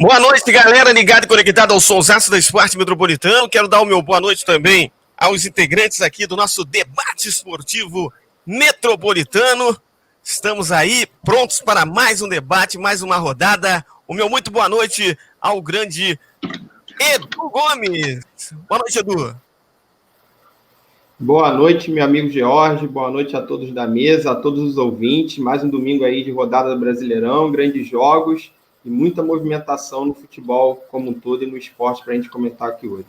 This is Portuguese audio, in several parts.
Boa noite, galera, ligado e conectado ao Sonsaço da Esporte Metropolitano. Quero dar o meu boa noite também aos integrantes aqui do nosso debate esportivo metropolitano. Estamos aí prontos para mais um debate, mais uma rodada. O meu muito boa noite ao grande Edu Gomes. Boa noite, Edu. Boa noite, meu amigo George. Boa noite a todos da mesa, a todos os ouvintes. Mais um domingo aí de rodada do Brasileirão, grandes jogos e muita movimentação no futebol como um todo e no esporte para a gente comentar aqui hoje.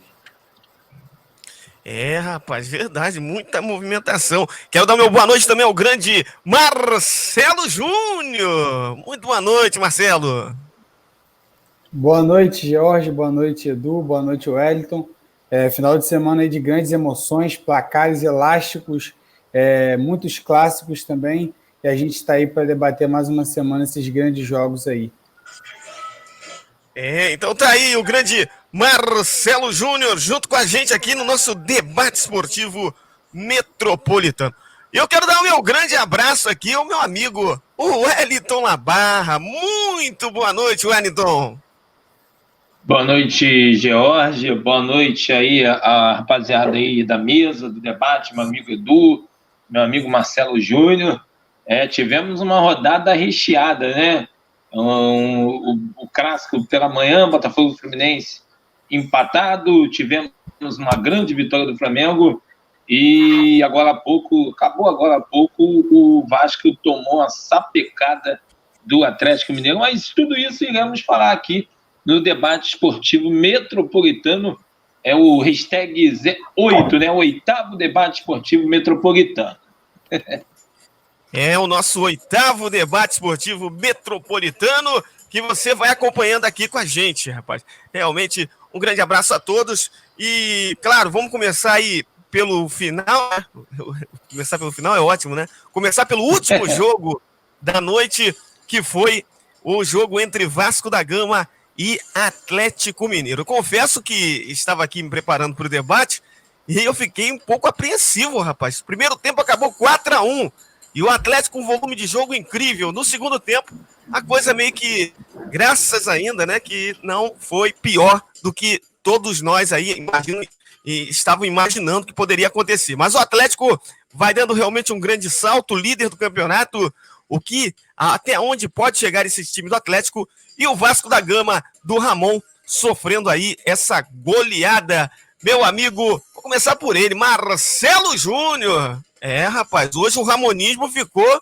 Rapaz, verdade, muita movimentação. Quero dar meu boa noite também ao grande Marcelo Júnior. Muito boa noite, Marcelo. Boa noite, George. Boa noite, Edu. Boa noite, Wellington. Final de semana aí de grandes emoções, placares elásticos, muitos clássicos também. E a gente está aí para debater mais uma semana esses grandes jogos aí. Então tá aí o grande Marcelo Júnior junto com a gente aqui no nosso debate esportivo metropolitano. E eu quero dar o meu grande abraço aqui ao meu amigo, o Wellington Labarra. Muito boa noite, Wellington. Boa noite, George. Boa noite aí a rapaziada aí da mesa, do debate, meu amigo Edu, meu amigo Marcelo Júnior. Tivemos uma rodada recheada, né? O clássico pela manhã, Botafogo e Fluminense empatado, tivemos uma grande vitória do Flamengo e acabou agora há pouco, o Vasco tomou a sapecada do Atlético Mineiro, mas tudo isso iremos falar aqui no debate esportivo metropolitano, o hashtag Z8, né? O 8º debate esportivo metropolitano. É o nosso 8º debate esportivo metropolitano que você vai acompanhando aqui com a gente, rapaz. Realmente, um grande abraço a todos. E, claro, vamos começar aí pelo final, né? Começar pelo final é ótimo, né? Começar pelo último jogo da noite, que foi o jogo entre Vasco da Gama e Atlético Mineiro. Eu confesso que estava aqui me preparando para o debate e eu fiquei um pouco apreensivo, rapaz. O primeiro tempo acabou 4-1. E o Atlético com um volume de jogo incrível. No segundo tempo, a coisa meio que, graças ainda, né, que não foi pior do que todos nós aí estavam imaginando que poderia acontecer. Mas o Atlético vai dando realmente um grande salto, líder do campeonato, até onde pode chegar esse time do Atlético, e o Vasco da Gama do Ramon sofrendo aí essa goleada. Meu amigo, vou começar por ele, Marcelo Júnior. Rapaz, hoje o ramonismo ficou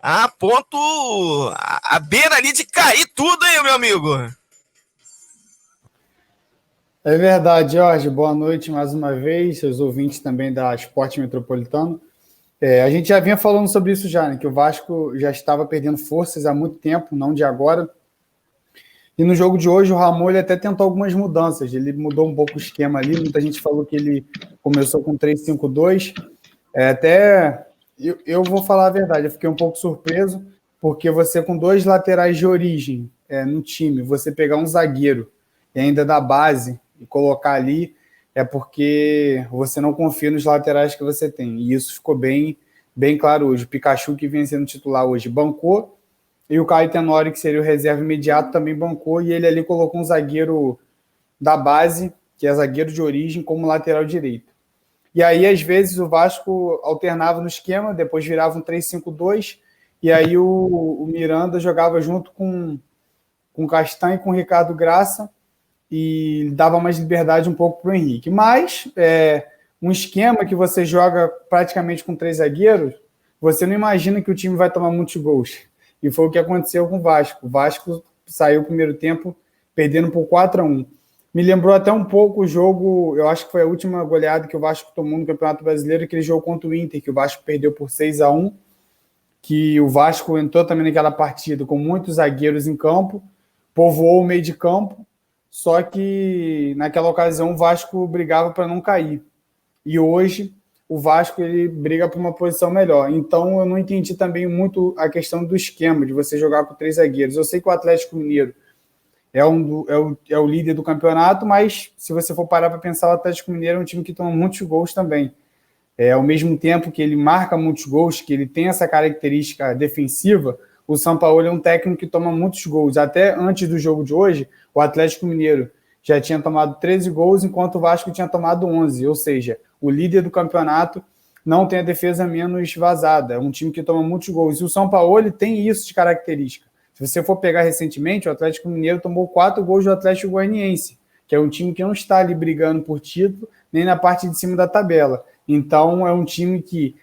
a beira ali de cair tudo, hein, meu amigo? É verdade, Jorge. Boa noite mais uma vez, seus ouvintes também da Esporte Metropolitano. A gente já vinha falando sobre isso já, né? Que o Vasco já estava perdendo forças há muito tempo, não de agora. E no jogo de hoje, o Ramon ele até tentou algumas mudanças. Ele mudou um pouco o esquema ali. Muita gente falou que ele começou com 3-5-2. Eu vou falar a verdade, eu fiquei um pouco surpreso, porque você com 2 laterais de origem no time, você pegar um zagueiro e ainda da base e colocar ali, é porque você não confia nos laterais que você tem. E isso ficou bem, bem claro hoje. O Pikachu, que vinha sendo titular hoje, bancou, e o Caio Tenório, que seria o reserva imediato, também bancou, e ele ali colocou um zagueiro da base, que é zagueiro de origem, como lateral direito. E aí, às vezes, o Vasco alternava no esquema, depois virava um 3-5-2, e aí o Miranda jogava junto com o Castanho e com o Ricardo Graça, e dava mais liberdade um pouco para o Henrique. Mas um esquema que você joga praticamente com 3 zagueiros, você não imagina que o time vai tomar muitos gols. E foi o que aconteceu com o Vasco. O Vasco saiu no primeiro tempo perdendo por 4-1. Me lembrou até um pouco o jogo, eu acho que foi a última goleada que o Vasco tomou no Campeonato Brasileiro, aquele jogo contra o Inter, que o Vasco perdeu por 6-1, que o Vasco entrou também naquela partida com muitos zagueiros em campo, povoou o meio de campo, só que naquela ocasião o Vasco brigava para não cair. E hoje o Vasco ele briga por uma posição melhor. Então eu não entendi também muito a questão do esquema, de você jogar com 3 zagueiros. Eu sei que o Atlético Mineiro é o líder do campeonato, mas se você for parar para pensar, o Atlético Mineiro é um time que toma muitos gols também. Ao mesmo tempo que ele marca muitos gols, que ele tem essa característica defensiva, o Sampaoli é um técnico que toma muitos gols. Até antes do jogo de hoje, o Atlético Mineiro já tinha tomado 13 gols, enquanto o Vasco tinha tomado 11. Ou seja, o líder do campeonato não tem a defesa menos vazada. É um time que toma muitos gols. E o Sampaoli tem isso de característica. Se você for pegar recentemente, o Atlético Mineiro tomou 4 gols do Atlético Goianiense, que é um time que não está ali brigando por título, nem na parte de cima da tabela. Então, é um time que,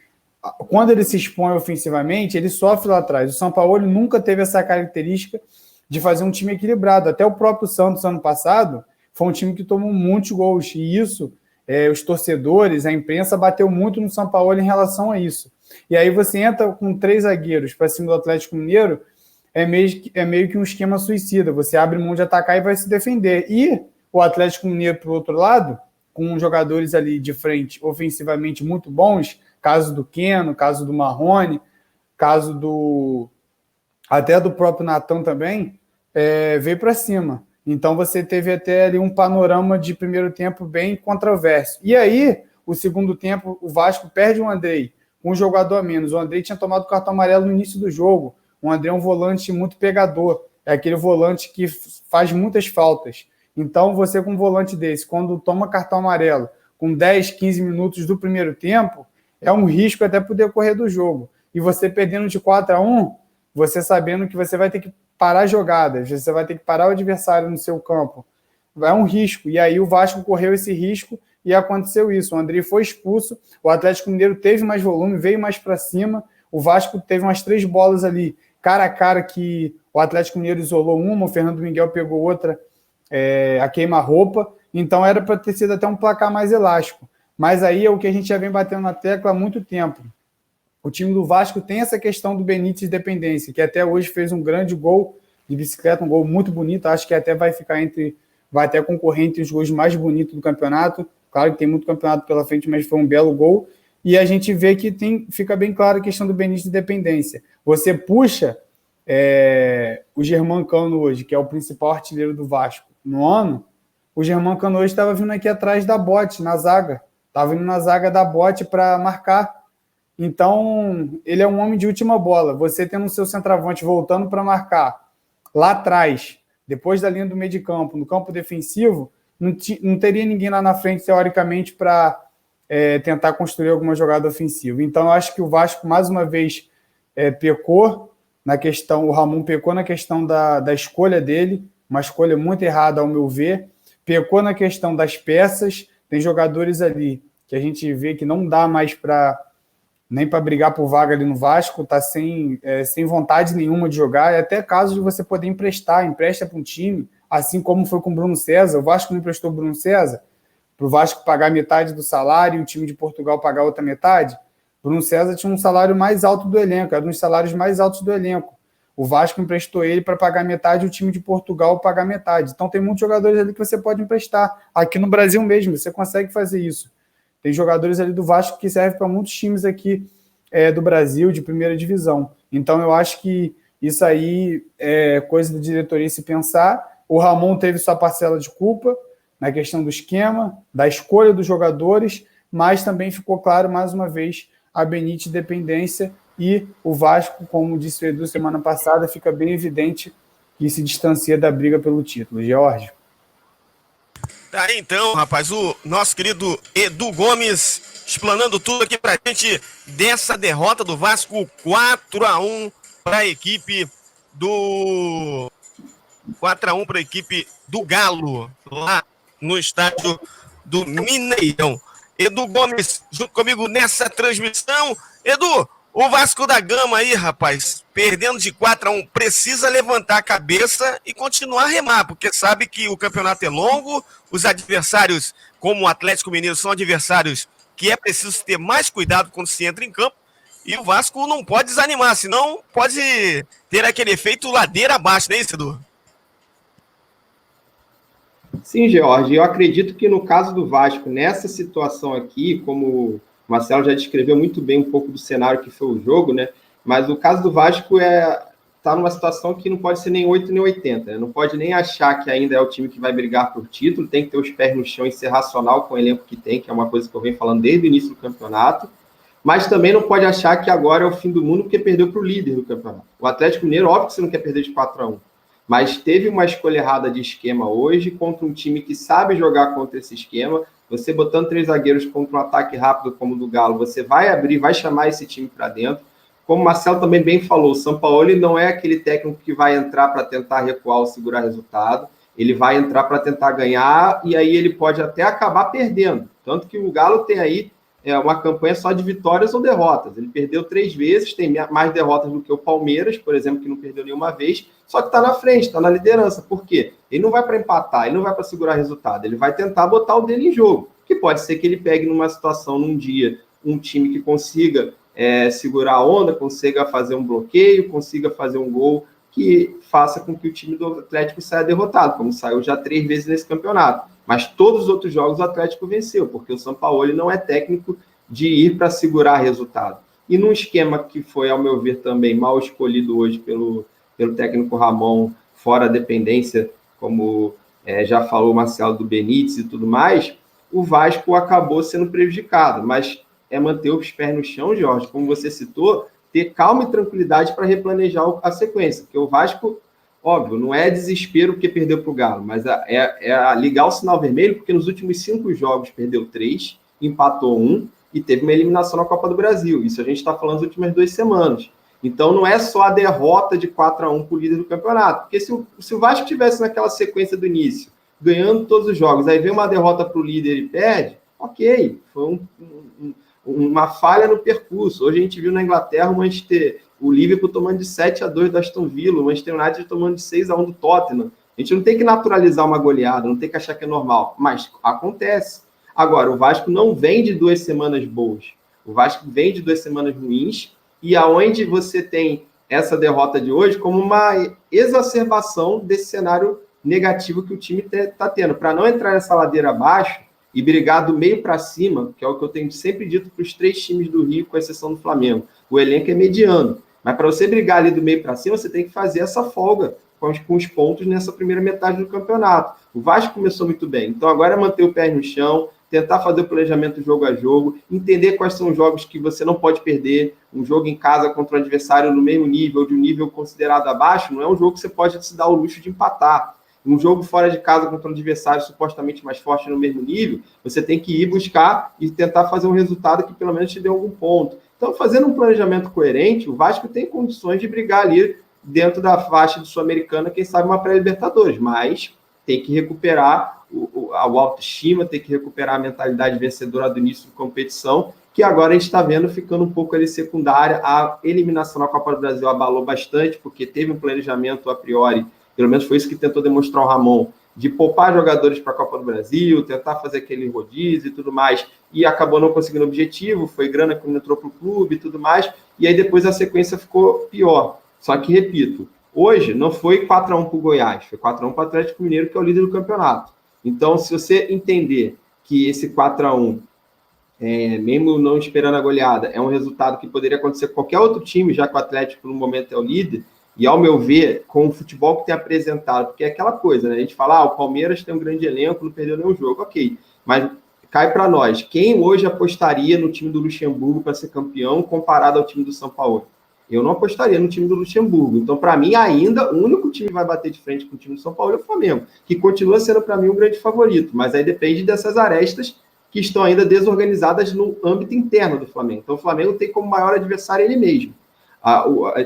quando ele se expõe ofensivamente, ele sofre lá atrás. O Sampaoli nunca teve essa característica de fazer um time equilibrado. Até o próprio Santos, ano passado, foi um time que tomou muitos gols. E isso, os torcedores, a imprensa, bateu muito no Sampaoli em relação a isso. E aí você entra com 3 zagueiros para cima do Atlético Mineiro, é meio que um esquema suicida. Você abre mão de atacar e vai se defender. E o Atlético Mineiro, por outro lado, com jogadores ali de frente ofensivamente muito bons, caso do Keno, caso do Marrone, caso até do próprio Nathan também, veio para cima. Então você teve até ali um panorama de primeiro tempo bem controverso. E aí, o segundo tempo, o Vasco perde o Andrei, um jogador a menos. O Andrei tinha tomado cartão amarelo no início do jogo. O Andrei é um volante muito pegador, é aquele volante que faz muitas faltas. Então, você com um volante desse, quando toma cartão amarelo, com 10, 15 minutos do primeiro tempo, é um risco até para o decorrer do jogo. E você perdendo de 4-1, você sabendo que você vai ter que parar jogadas, você vai ter que parar o adversário no seu campo. É um risco. E aí o Vasco correu esse risco e aconteceu isso. O Andrei foi expulso, o Atlético Mineiro teve mais volume, veio mais para cima, o Vasco teve umas 3 bolas ali, cara a cara, que o Atlético Mineiro isolou uma, o Fernando Miguel pegou outra, a queima-roupa, então era para ter sido até um placar mais elástico. Mas aí é o que a gente já vem batendo na tecla há muito tempo. O time do Vasco tem essa questão do Benítez de dependência, que até hoje fez um grande gol de bicicleta, um gol muito bonito, acho que até vai até concorrer entre os gols mais bonitos do campeonato. Claro que tem muito campeonato pela frente, mas foi um belo gol. E a gente vê que fica bem clara a questão do Benítez de dependência. Você puxa o Germancano hoje, que é o principal artilheiro do Vasco no ano, o Germancano hoje estava vindo aqui atrás da Bote, na zaga. Estava indo na zaga da Bote para marcar. Então, ele é um homem de última bola. Você tendo o seu centroavante voltando para marcar lá atrás, depois da linha do meio de campo, no campo defensivo, não teria ninguém lá na frente, teoricamente, para tentar construir alguma jogada ofensiva. Então, eu acho que o Vasco, mais uma vez, pecou na questão, o Ramon pecou na questão da escolha dele, uma escolha muito errada, ao meu ver, pecou na questão das peças, tem jogadores ali que a gente vê que não dá mais nem para brigar por vaga ali no Vasco, está sem vontade nenhuma de jogar, e até caso de você poder empresta para um time, assim como foi com o Bruno César. O Vasco não emprestou o Bruno César, para o Vasco pagar metade do salário e o time de Portugal pagar outra metade. O Bruno César tinha um salário mais alto do elenco, era um dos salários mais altos do elenco. O Vasco emprestou ele para pagar metade e o time de Portugal pagar metade. Então tem muitos jogadores ali que você pode emprestar. Aqui no Brasil mesmo, você consegue fazer isso. Tem jogadores ali do Vasco que servem para muitos times aqui do Brasil, de primeira divisão. Então eu acho que isso aí é coisa da diretoria se pensar. O Ramon teve sua parcela de culpa na questão do esquema, da escolha dos jogadores, mas também ficou claro, mais uma vez, a Benítez dependência, e o Vasco, como disse o Edu semana passada, fica bem evidente que se distancia da briga pelo título. George. Tá aí então, rapaz, o nosso querido Edu Gomes explanando tudo aqui pra gente dessa derrota do Vasco 4-1 para a equipe do 4-1 para a equipe do Galo, lá no estádio do Mineirão. Edu Gomes junto comigo nessa transmissão. Edu, o Vasco da Gama aí, rapaz, perdendo de 4-1, precisa levantar a cabeça e continuar a remar, porque sabe que o campeonato é longo, os adversários, como o Atlético Mineiro, são adversários que é preciso ter mais cuidado quando se entra em campo, e o Vasco não pode desanimar, senão pode ter aquele efeito ladeira abaixo, não é isso, Edu? Sim, George, eu acredito que no caso do Vasco, nessa situação aqui, como o Marcelo já descreveu muito bem um pouco do cenário que foi o jogo, né? Mas o caso do Vasco tá numa situação que não pode ser nem 8 nem 80, né? Não pode nem achar que ainda é o time que vai brigar por título, tem que ter os pés no chão e ser racional com o elenco que tem, que é uma coisa que eu venho falando desde o início do campeonato. mas também não pode achar que agora é o fim do mundo porque perdeu para o líder do campeonato. O Atlético Mineiro, óbvio que você não quer perder de 4-1, mas teve uma escolha errada de esquema hoje contra um time que sabe jogar contra esse esquema. Você botando 3 zagueiros contra um ataque rápido como o do Galo, você vai abrir, vai chamar esse time para dentro. Como o Marcelo também bem falou, o Sampaoli não é aquele técnico que vai entrar para tentar recuar ou segurar resultado. Ele vai entrar para tentar ganhar e aí ele pode até acabar perdendo. Tanto que o Galo tem aí uma campanha só de vitórias ou derrotas. Ele perdeu 3 vezes, tem mais derrotas do que o Palmeiras, por exemplo, que não perdeu nenhuma vez, só que está na frente, está na liderança. Por quê? Ele não vai para empatar, ele não vai para segurar resultado, ele vai tentar botar o dele em jogo, que pode ser que ele pegue numa situação, num dia, um time que consiga segurar a onda, consiga fazer um bloqueio, consiga fazer um gol que faça com que o time do Atlético saia derrotado, como saiu já 3 vezes nesse campeonato. Mas todos os outros jogos o Atlético venceu, porque o Sampaoli não é técnico de ir para segurar resultado. E num esquema que foi, ao meu ver, também mal escolhido hoje pelo técnico Ramon, fora a dependência, como já falou o Marcelo do Benítez e tudo mais, o Vasco acabou sendo prejudicado. Mas é manter os pés no chão, Jorge, como você citou, ter calma e tranquilidade para replanejar a sequência, porque o Vasco, óbvio, não é desespero porque perdeu para o Galo, mas é ligar o sinal vermelho, porque nos últimos 5 jogos perdeu 3, empatou 1 e teve uma eliminação na Copa do Brasil. Isso a gente está falando nas últimas 2 semanas. Então não é só a derrota de 4-1 para o líder do campeonato, porque se o Vasco tivesse naquela sequência do início, ganhando todos os jogos, aí vem uma derrota para o líder e perde, ok, foi uma falha no percurso. Hoje a gente viu na Inglaterra o Liverpool tomando de 7-2 do Aston Villa, o Manchester United tomando de 6-1 do Tottenham. A gente não tem que naturalizar uma goleada, não tem que achar que é normal, mas acontece. Agora, o Vasco não vem de 2 semanas boas. O Vasco vem de 2 semanas ruins, e aonde você tem essa derrota de hoje como uma exacerbação desse cenário negativo que o time está tendo. Para não entrar nessa ladeira abaixo, e brigar do meio para cima, que é o que eu tenho sempre dito para os 3 times do Rio, com exceção do Flamengo. O elenco é mediano, mas para você brigar ali do meio para cima, você tem que fazer essa folga com os pontos nessa primeira metade do campeonato. O Vasco começou muito bem, então agora é manter o pé no chão, tentar fazer o planejamento jogo a jogo, entender quais são os jogos que você não pode perder. Um jogo em casa contra um adversário no mesmo nível, de um nível considerado abaixo, não é um jogo que você pode se dar o luxo de empatar. Um jogo fora de casa contra um adversário supostamente mais forte no mesmo nível, você tem que ir buscar e tentar fazer um resultado que pelo menos te dê algum ponto. Então, fazendo um planejamento coerente, o Vasco tem condições de brigar ali dentro da faixa do Sul-Americana, quem sabe uma pré-Libertadores, mas tem que recuperar a autoestima, tem que recuperar a mentalidade vencedora do início de competição, que agora a gente está vendo ficando um pouco ali secundária. A eliminação na Copa do Brasil abalou bastante, porque teve um planejamento a priori, pelo menos foi isso que tentou demonstrar o Ramon, de poupar jogadores para a Copa do Brasil, tentar fazer aquele rodízio e tudo mais, e acabou não conseguindo o objetivo, foi grana que não entrou para o clube e tudo mais, e aí depois a sequência ficou pior. Só que, repito, hoje não foi 4-1 para o Goiás, foi 4-1 para o Atlético Mineiro, que é o líder do campeonato. Então, se você entender que esse 4-1, mesmo não esperando a goleada, é um resultado que poderia acontecer com qualquer outro time, já que o Atlético no momento é o líder, e, ao meu ver, com o futebol que tem apresentado, porque é aquela coisa, né? A gente fala, o Palmeiras tem um grande elenco, não perdeu nenhum jogo, ok. Mas cai para nós. Quem hoje apostaria no time do Luxemburgo para ser campeão comparado ao time do São Paulo? Eu não apostaria no time do Luxemburgo. Então, para mim, ainda, o único time que vai bater de frente com o time do São Paulo é o Flamengo, que continua sendo, para mim, um grande favorito. Mas aí depende dessas arestas que estão ainda desorganizadas no âmbito interno do Flamengo. Então, o Flamengo tem como maior adversário ele mesmo.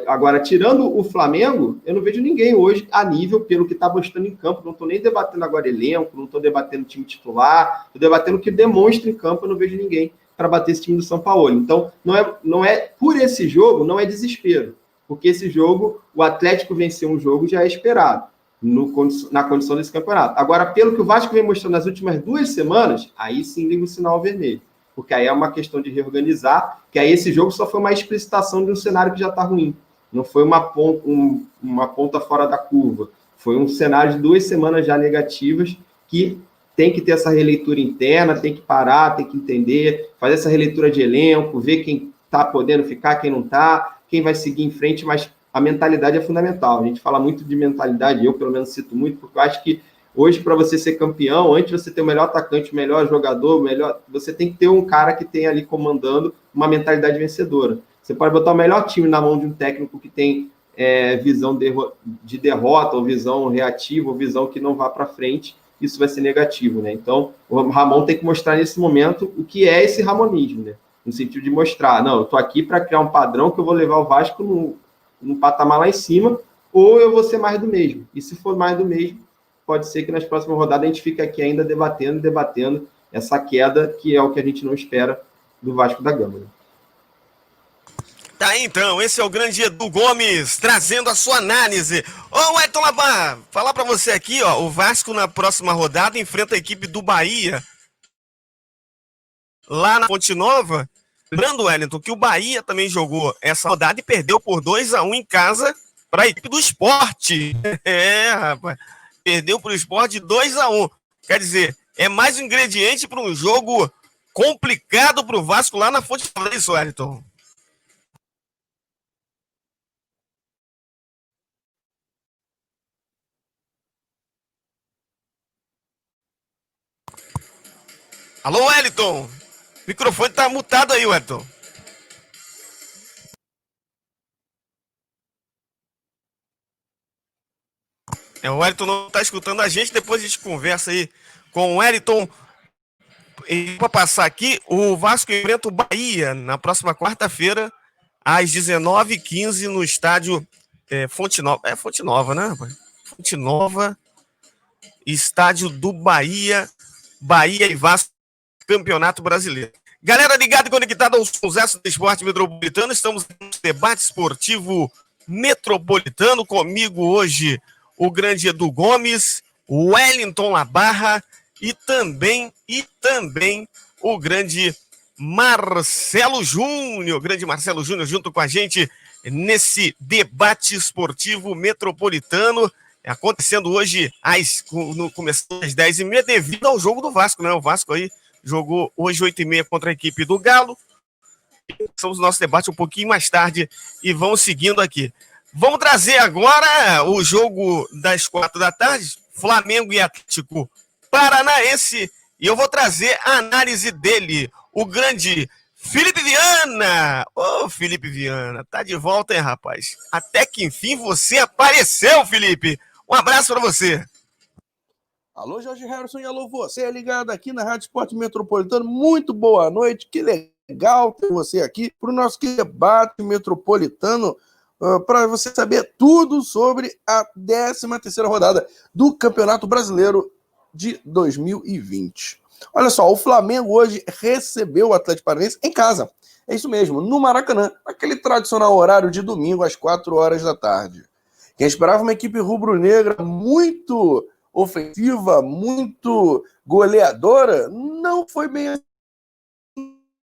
Agora, tirando o Flamengo, eu não vejo ninguém hoje a nível pelo que está mostrando em campo. Não estou nem debatendo agora elenco, não estou debatendo time titular, estou debatendo o que demonstra em campo. Eu não vejo ninguém para bater esse time do São Paulo. Então, não é por esse jogo, não é desespero, porque esse jogo, o Atlético vencer um jogo já é esperado na condição desse campeonato. Agora, pelo que o Vasco vem mostrando nas últimas 2 semanas, aí sim liga o sinal vermelho. Porque aí é uma questão de reorganizar, que aí esse jogo só foi uma explicitação de um cenário que já está ruim. Não foi uma ponta fora da curva. Foi um cenário de 2 semanas já negativas que tem que ter essa releitura interna, tem que parar, tem que entender, fazer essa releitura de elenco, ver quem está podendo ficar, quem não está, quem vai seguir em frente, mas a mentalidade é fundamental. A gente fala muito de mentalidade, eu pelo menos cito muito, porque eu acho que Hoje, para você ser campeão, antes de você ter o melhor atacante, o melhor jogador, você tem que ter um cara que tem ali comandando uma mentalidade vencedora. Você pode botar o melhor time na mão de um técnico que tem visão de derrota, ou visão reativa, ou visão que não vá para frente, isso vai ser negativo, né? Então, o Ramon tem que mostrar nesse momento o que é esse ramonismo, né? No sentido de mostrar, não, eu estou aqui para criar um padrão que eu vou levar o Vasco num patamar lá em cima, ou eu vou ser mais do mesmo. E se for mais do mesmo, pode ser que nas próximas rodadas a gente fique aqui ainda debatendo essa queda, que é o que a gente não espera do Vasco da Gama, né? Tá aí, então, esse é o grande Edu Gomes, trazendo a sua análise. Ô, Ayrton Labar, falar pra você aqui, ó, o Vasco na próxima rodada enfrenta a equipe do Bahia, lá na Fonte Nova. Lembrando, Wellington, que o Bahia também jogou essa rodada e perdeu por 2-1 em casa para a equipe do Sport. Rapaz, perdeu para o Sport 2-1. Quer dizer, é mais um ingrediente para um jogo complicado para o Vasco lá na Fonte Nova. É isso, Wellington? Alô, Wellington? O microfone tá mutado aí, Wellington. O Wellington não tá escutando a gente, depois a gente conversa aí com o Wellington. E para passar aqui, o Vasco enfrenta o Bahia na próxima quarta-feira, às 19h15, no estádio Fonte Nova. É Fonte Nova, né, rapaz? Fonte Nova, estádio do Bahia, Bahia e Vasco, Campeonato Brasileiro. Galera ligada e conectada aos sucessos do esporte metropolitano, estamos no debate esportivo metropolitano. Comigo hoje o grande Edu Gomes, o Wellington Labarra e também o grande Marcelo Júnior. Grande Marcelo Júnior junto com a gente nesse debate esportivo metropolitano, acontecendo hoje começando às 10h30, devido ao jogo do Vasco, né? O Vasco aí jogou hoje 8h30 contra a equipe do Galo. Começamos o nosso debate um pouquinho mais tarde e vamos seguindo aqui. Vamos trazer agora o jogo das 4h, Flamengo e Atlético Paranaense, e eu vou trazer a análise dele, o grande Felipe Viana. Ô, Felipe Viana, tá de volta, hein, rapaz? Até que enfim você apareceu, Felipe. Um abraço para você. Alô, Jorge Harrison, e alô, você ligado aqui na Rádio Esporte Metropolitano. Muito boa noite, que legal ter você aqui para o nosso debate metropolitano, para você saber tudo sobre a 13ª rodada do Campeonato Brasileiro de 2020. Olha só, o Flamengo hoje recebeu o Atlético Paranaense em casa. É isso mesmo, no Maracanã, aquele tradicional horário de domingo às 4h. Quem esperava uma equipe rubro-negra muito ofensiva, muito goleadora, não foi bem assim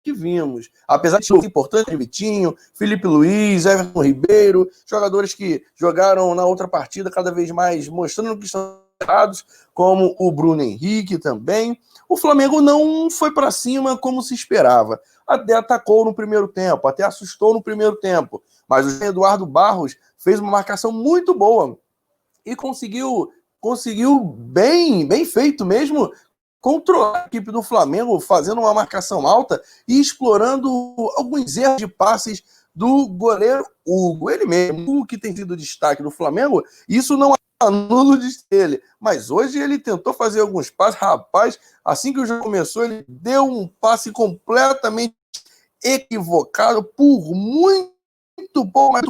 que vimos. Apesar de ser importante, Vitinho, Felipe Luiz, Everton Ribeiro, jogadores que jogaram na outra partida cada vez mais mostrando que estão errados, como o Bruno Henrique também. O Flamengo não foi para cima como se esperava. Até atacou no primeiro tempo, até assustou no primeiro tempo. Mas o Eduardo Barros fez uma marcação muito boa e conseguiu bem feito mesmo, controlar a equipe do Flamengo, fazendo uma marcação alta e explorando alguns erros de passes do goleiro Hugo. Ele mesmo, o que tem sido destaque do Flamengo, isso não anula dele, mas hoje ele tentou fazer alguns passes, rapaz, assim que o jogo começou, ele deu um passe completamente equivocado por muito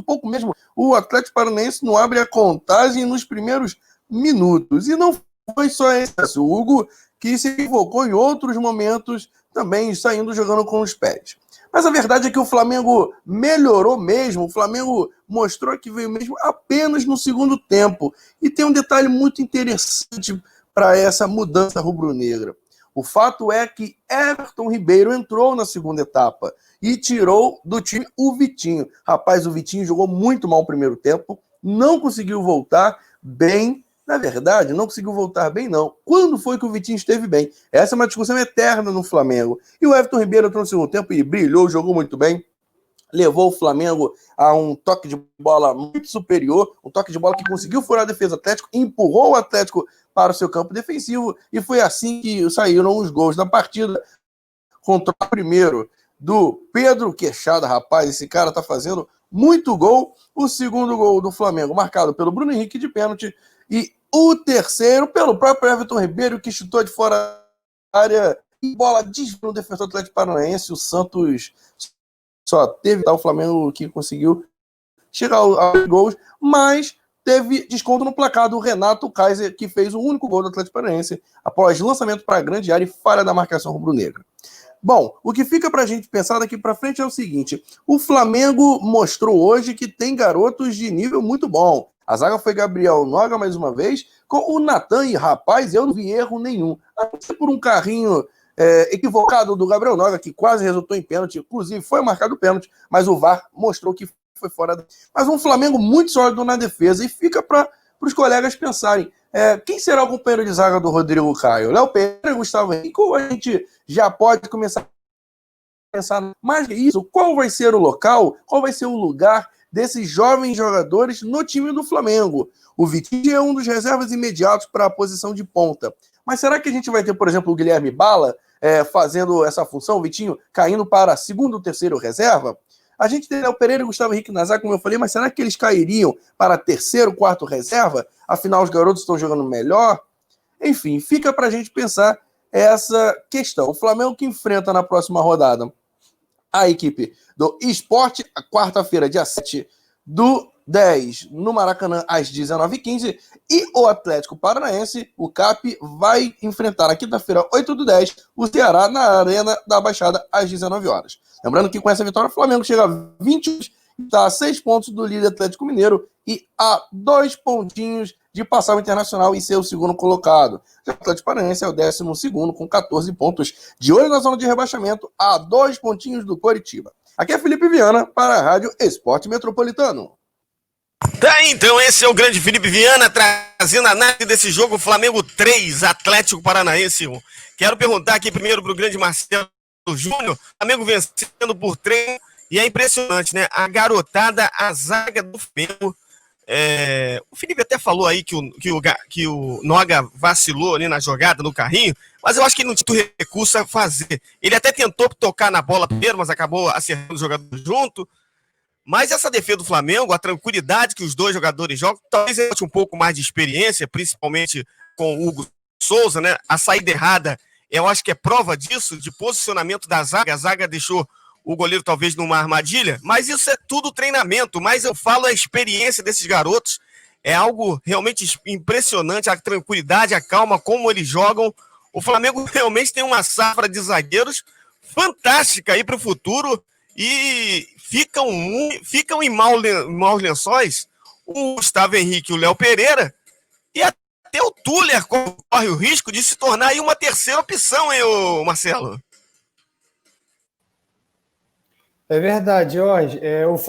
pouco mesmo. O Atlético Paranaense não abre a contagem nos primeiros minutos. E não foi só esse, o Hugo, que se equivocou em outros momentos, também saindo jogando com os pés. Mas a verdade é que o Flamengo melhorou mesmo, o Flamengo mostrou que veio mesmo apenas no segundo tempo. E tem um detalhe muito interessante para essa mudança rubro-negra. O fato é que Everton Ribeiro entrou na segunda etapa e tirou do time o Vitinho. Rapaz, o Vitinho jogou muito mal no primeiro tempo, não conseguiu voltar bem. Na verdade, não conseguiu voltar bem, não. Quando foi que o Vitinho esteve bem? Essa é uma discussão eterna no Flamengo. E o Everton Ribeiro entrou no segundo tempo e brilhou, jogou muito bem. levou o Flamengo a um toque de bola muito superior, um toque de bola que conseguiu furar a defesa do Atlético, empurrou o Atlético para o seu campo defensivo, e foi assim que saíram os gols da partida. Contra o primeiro do Pedro Queixada, rapaz, esse cara tá fazendo muito gol. O segundo gol do Flamengo, marcado pelo Bruno Henrique de pênalti, e o terceiro pelo próprio Everton Ribeiro, que chutou de fora da área, e bola desviou no defensor do Atlético Paranaense. O Santos só teve o Flamengo que conseguiu chegar aos gols, mas teve desconto no placar do Renato Kaiser, que fez o único gol do Atlético Paranaense após lançamento para a grande área e falha da marcação rubro-negra. Bom, o que fica para a gente pensar daqui para frente é o seguinte: o Flamengo mostrou hoje que tem garotos de nível muito bom. A zaga foi Gabriel Noga mais uma vez, com o Natan, e rapaz, eu não vi erro nenhum. Até por um carrinho equivocado do Gabriel Noga, que quase resultou em pênalti, inclusive foi marcado pênalti, mas o VAR mostrou que foi fora. Mas um Flamengo muito sólido na defesa, e fica para os colegas pensarem: quem será o companheiro de zaga do Rodrigo Caio? Léo Pereira, Gustavo Henrique? Ou a gente já pode começar a pensar mais que isso? Qual vai ser o local, qual vai ser o lugar desses jovens jogadores no time do Flamengo? O Vitinho é um dos reservas imediatos para a posição de ponta. Mas será que a gente vai ter, por exemplo, o Guilherme Bala fazendo essa função, o Vitinho caindo para segundo ou terceiro reserva? A gente tem Léo Pereira e Gustavo Henrique na zaga, como eu falei, mas será que eles cairiam para terceiro, quarto reserva? Afinal, os garotos estão jogando melhor? Enfim, fica para a gente pensar essa questão. O Flamengo que enfrenta na próxima rodada a equipe do Sport, a quarta-feira, dia 7/10, no Maracanã, às 19h15, e o Atlético Paranaense, o CAP, vai enfrentar na quinta-feira, 8/10, o Ceará na Arena da Baixada, às 19 horas. Lembrando que com essa vitória, o Flamengo chega a 20, está a 6 pontos do líder Atlético Mineiro e a 2 pontinhos de passar o Internacional e ser o segundo colocado. O Atlético Paranaense é o 12º com 14 pontos, de olho na zona de rebaixamento, a 2 pontinhos do Coritiba. Aqui é Felipe Viana para a Rádio Esporte Metropolitano. Tá aí, então, esse é o grande Felipe Viana trazendo a análise desse jogo, Flamengo 3, Atlético Paranaense 1. Quero perguntar aqui primeiro para o grande Marcelo Júnior, Flamengo vencendo por 3, e é impressionante, né? A garotada, a zaga do Flamengo. O Felipe até falou aí que o Noga vacilou ali na jogada, no carrinho, mas eu acho que ele não tinha recurso a fazer. Ele até tentou tocar na bola primeiro, mas acabou acertando o jogador junto. Mas essa defesa do Flamengo, a tranquilidade que os dois jogadores jogam, talvez ele tenha um pouco mais de experiência, principalmente com o Hugo Souza, né? A saída errada, eu acho que é prova disso, de posicionamento da zaga. A zaga deixou o goleiro talvez numa armadilha, mas isso é tudo treinamento. Mas eu falo a experiência desses garotos, é algo realmente impressionante, a tranquilidade, a calma, como eles jogam. O Flamengo realmente tem uma safra de zagueiros fantástica aí para o futuro, e ficam em maus lençóis o Gustavo Henrique e o Léo Pereira, e até o Tuller corre o risco de se tornar aí uma terceira opção, hein, Marcelo? É verdade, Jorge.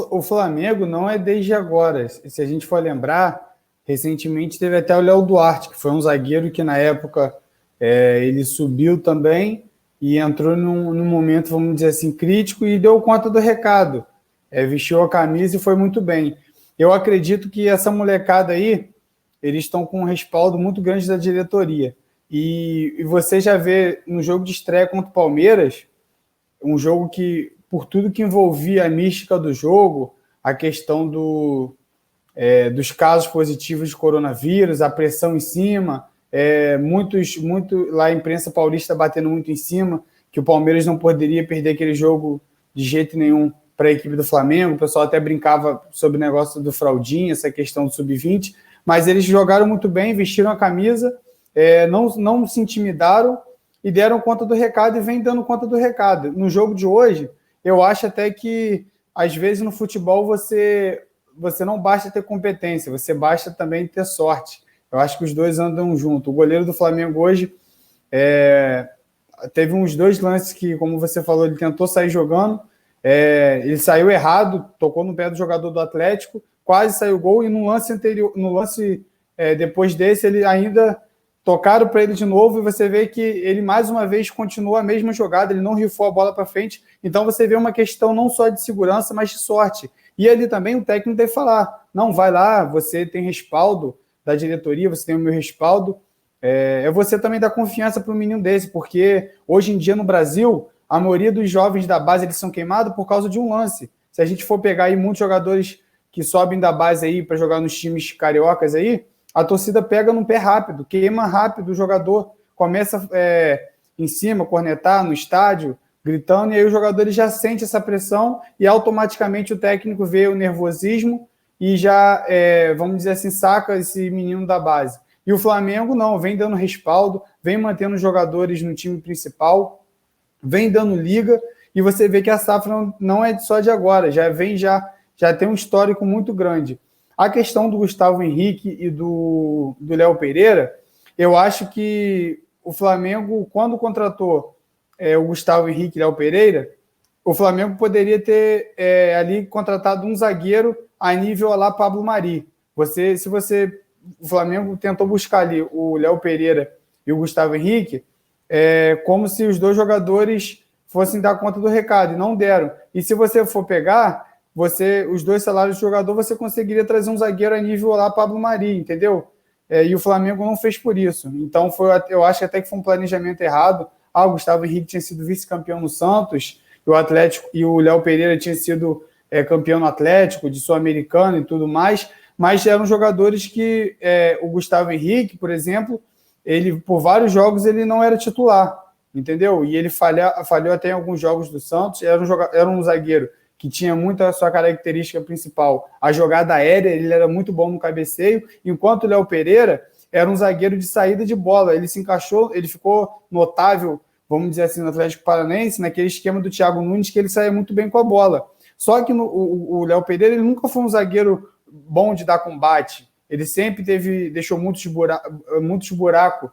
O Flamengo não é desde agora. Se a gente for lembrar, recentemente teve até o Léo Duarte, que foi um zagueiro que na época ele subiu também e entrou num momento, vamos dizer assim, crítico, e deu conta do recado. Vestiu a camisa e foi muito bem. Eu acredito que essa molecada aí, eles estão com um respaldo muito grande da diretoria. E você já vê no jogo de estreia contra o Palmeiras, um jogo que, por tudo que envolvia a mística do jogo, a questão dos casos positivos de coronavírus, a pressão em cima, muito lá a imprensa paulista batendo muito em cima, que o Palmeiras não poderia perder aquele jogo de jeito nenhum para a equipe do Flamengo. O pessoal até brincava sobre o negócio do fraldinha, essa questão do sub-20, mas eles jogaram muito bem, vestiram a camisa, não se intimidaram e deram conta do recado, e vem dando conta do recado. No jogo de hoje, eu acho até que, às vezes, no futebol, você não basta ter competência, você basta também ter sorte. Eu acho que os dois andam junto. O goleiro do Flamengo hoje teve uns 2 lances que, como você falou, ele tentou sair jogando, ele saiu errado, tocou no pé do jogador do Atlético, quase saiu gol, e no lance anterior, depois desse, ele ainda tocaram para ele de novo e você vê que ele mais uma vez continuou a mesma jogada, ele não rifou a bola para frente. Então você vê uma questão não só de segurança, mas de sorte. E ali também o técnico deve falar: não, vai lá, você tem respaldo da diretoria, você tem o meu respaldo. É você também dar confiança para um menino desse, porque hoje em dia no Brasil, a maioria dos jovens da base eles são queimados por causa de um lance. Se a gente for pegar aí muitos jogadores que sobem da base aí para jogar nos times cariocas aí, a torcida pega no pé rápido, queima rápido o jogador, começa em cima, cornetar no estádio, gritando, e aí os jogadores já sentem essa pressão e automaticamente o técnico vê o nervosismo e já, vamos dizer assim, saca esse menino da base. E o Flamengo não, vem dando respaldo, vem mantendo os jogadores no time principal, vem dando liga, e você vê que a safra não é só de agora, já tem um histórico muito grande. A questão do Gustavo Henrique e do Léo Pereira, eu acho que o Flamengo, quando contratou o Gustavo Henrique e Léo Pereira, o Flamengo poderia ter ali contratado um zagueiro a nível lá Pablo Mari. O Flamengo tentou buscar ali o Léo Pereira e o Gustavo Henrique, como se os dois jogadores fossem dar conta do recado, e não deram. E se você for pegar, os dois salários do jogador, você conseguiria trazer um zagueiro a nível lá Pablo Mari, entendeu? E o Flamengo não fez por isso. Então, eu acho até que foi um planejamento errado. O Gustavo Henrique tinha sido vice-campeão no Santos, e o Atlético e o Léo Pereira tinha sido campeão no Atlético, de Sul-Americano e tudo mais, mas eram jogadores que o Gustavo Henrique, por exemplo, ele por vários jogos ele não era titular, entendeu? E ele falhou até em alguns jogos do Santos. Era um zagueiro que tinha muito a sua característica principal, a jogada aérea, ele era muito bom no cabeceio, enquanto o Léo Pereira era um zagueiro de saída de bola. Ele se encaixou, ele ficou notável, vamos dizer assim, no Atlético Paranaense, naquele esquema do Thiago Nunes, que ele saía muito bem com a bola. Só que o Léo Pereira, ele nunca foi um zagueiro bom de dar combate. Ele sempre deixou muitos buracos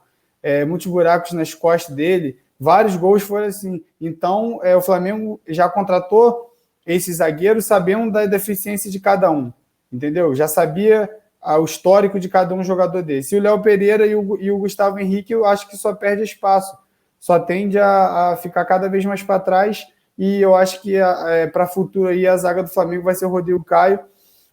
nas costas dele. Vários gols foram assim. Então, o Flamengo já contratou esse zagueiro sabendo da deficiência de cada um, entendeu? Já sabia o histórico de cada um jogador desse. E o Léo Pereira e o Gustavo Henrique, eu acho que só perde espaço, só tende a ficar cada vez mais para trás, e eu acho que para a futuro aí a zaga do Flamengo vai ser o Rodrigo Caio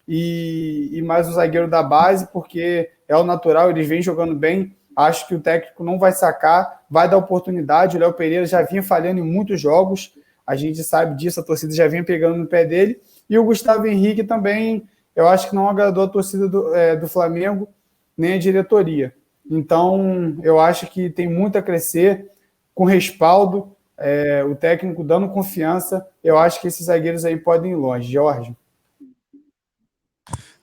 e mais o zagueiro da base, porque é o natural, eles vêm jogando bem. Acho que o técnico não vai sacar, vai dar oportunidade. O Léo Pereira já vinha falhando em muitos jogos, a gente sabe disso, a torcida já vinha pegando no pé dele. E o Gustavo Henrique também, eu acho que não agradou a torcida do Flamengo, nem a diretoria. Então, eu acho que tem muito a crescer, com respaldo, o técnico dando confiança. Eu acho que esses zagueiros aí podem ir longe. Jorge?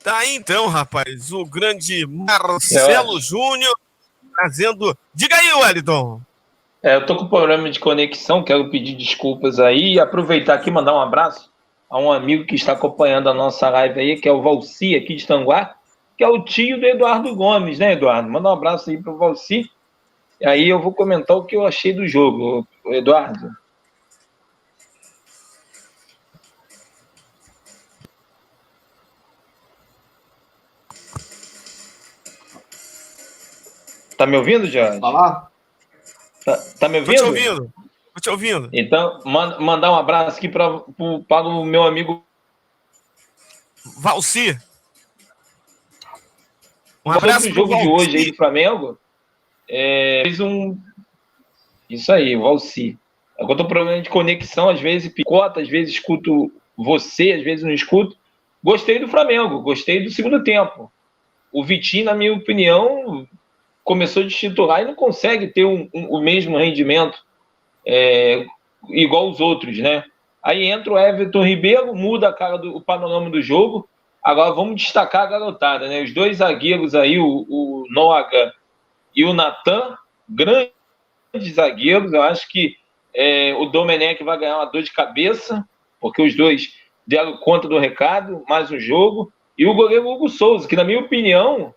Tá aí então, rapaz, o grande Marcelo Júnior trazendo... Diga aí, Wellington. Eu tô com problema de conexão, quero pedir desculpas aí e aproveitar aqui e mandar um abraço a um amigo que está acompanhando a nossa live aí, que é o Valci, aqui de Tanguá, que é o tio do Eduardo Gomes, né, Eduardo? Manda um abraço aí pro Valci, e aí eu vou comentar o que eu achei do jogo, Eduardo. Tá me ouvindo, Jorge? Falar? Tá me ouvindo? Tô te ouvindo. Então, mandar um abraço aqui para o meu amigo Valci. Um abraço pro jogo de hoje aí do Flamengo. Fez isso aí, o Valci. Eu tô com problema de conexão, às vezes picota, às vezes escuto você, às vezes não escuto. Gostei do Flamengo, gostei do segundo tempo. O Vitinho, na minha opinião, começou de titular e não consegue ter o mesmo rendimento igual os outros, né? Aí entra o Everton Ribeiro, muda o panorama do jogo. Agora vamos destacar a garotada, né? Os dois zagueiros aí, o Noga e o Natan, grandes zagueiros. Eu acho que o Domenech vai ganhar uma dor de cabeça, porque os dois deram conta do recado, mais um jogo. E o goleiro Hugo Souza, que na minha opinião,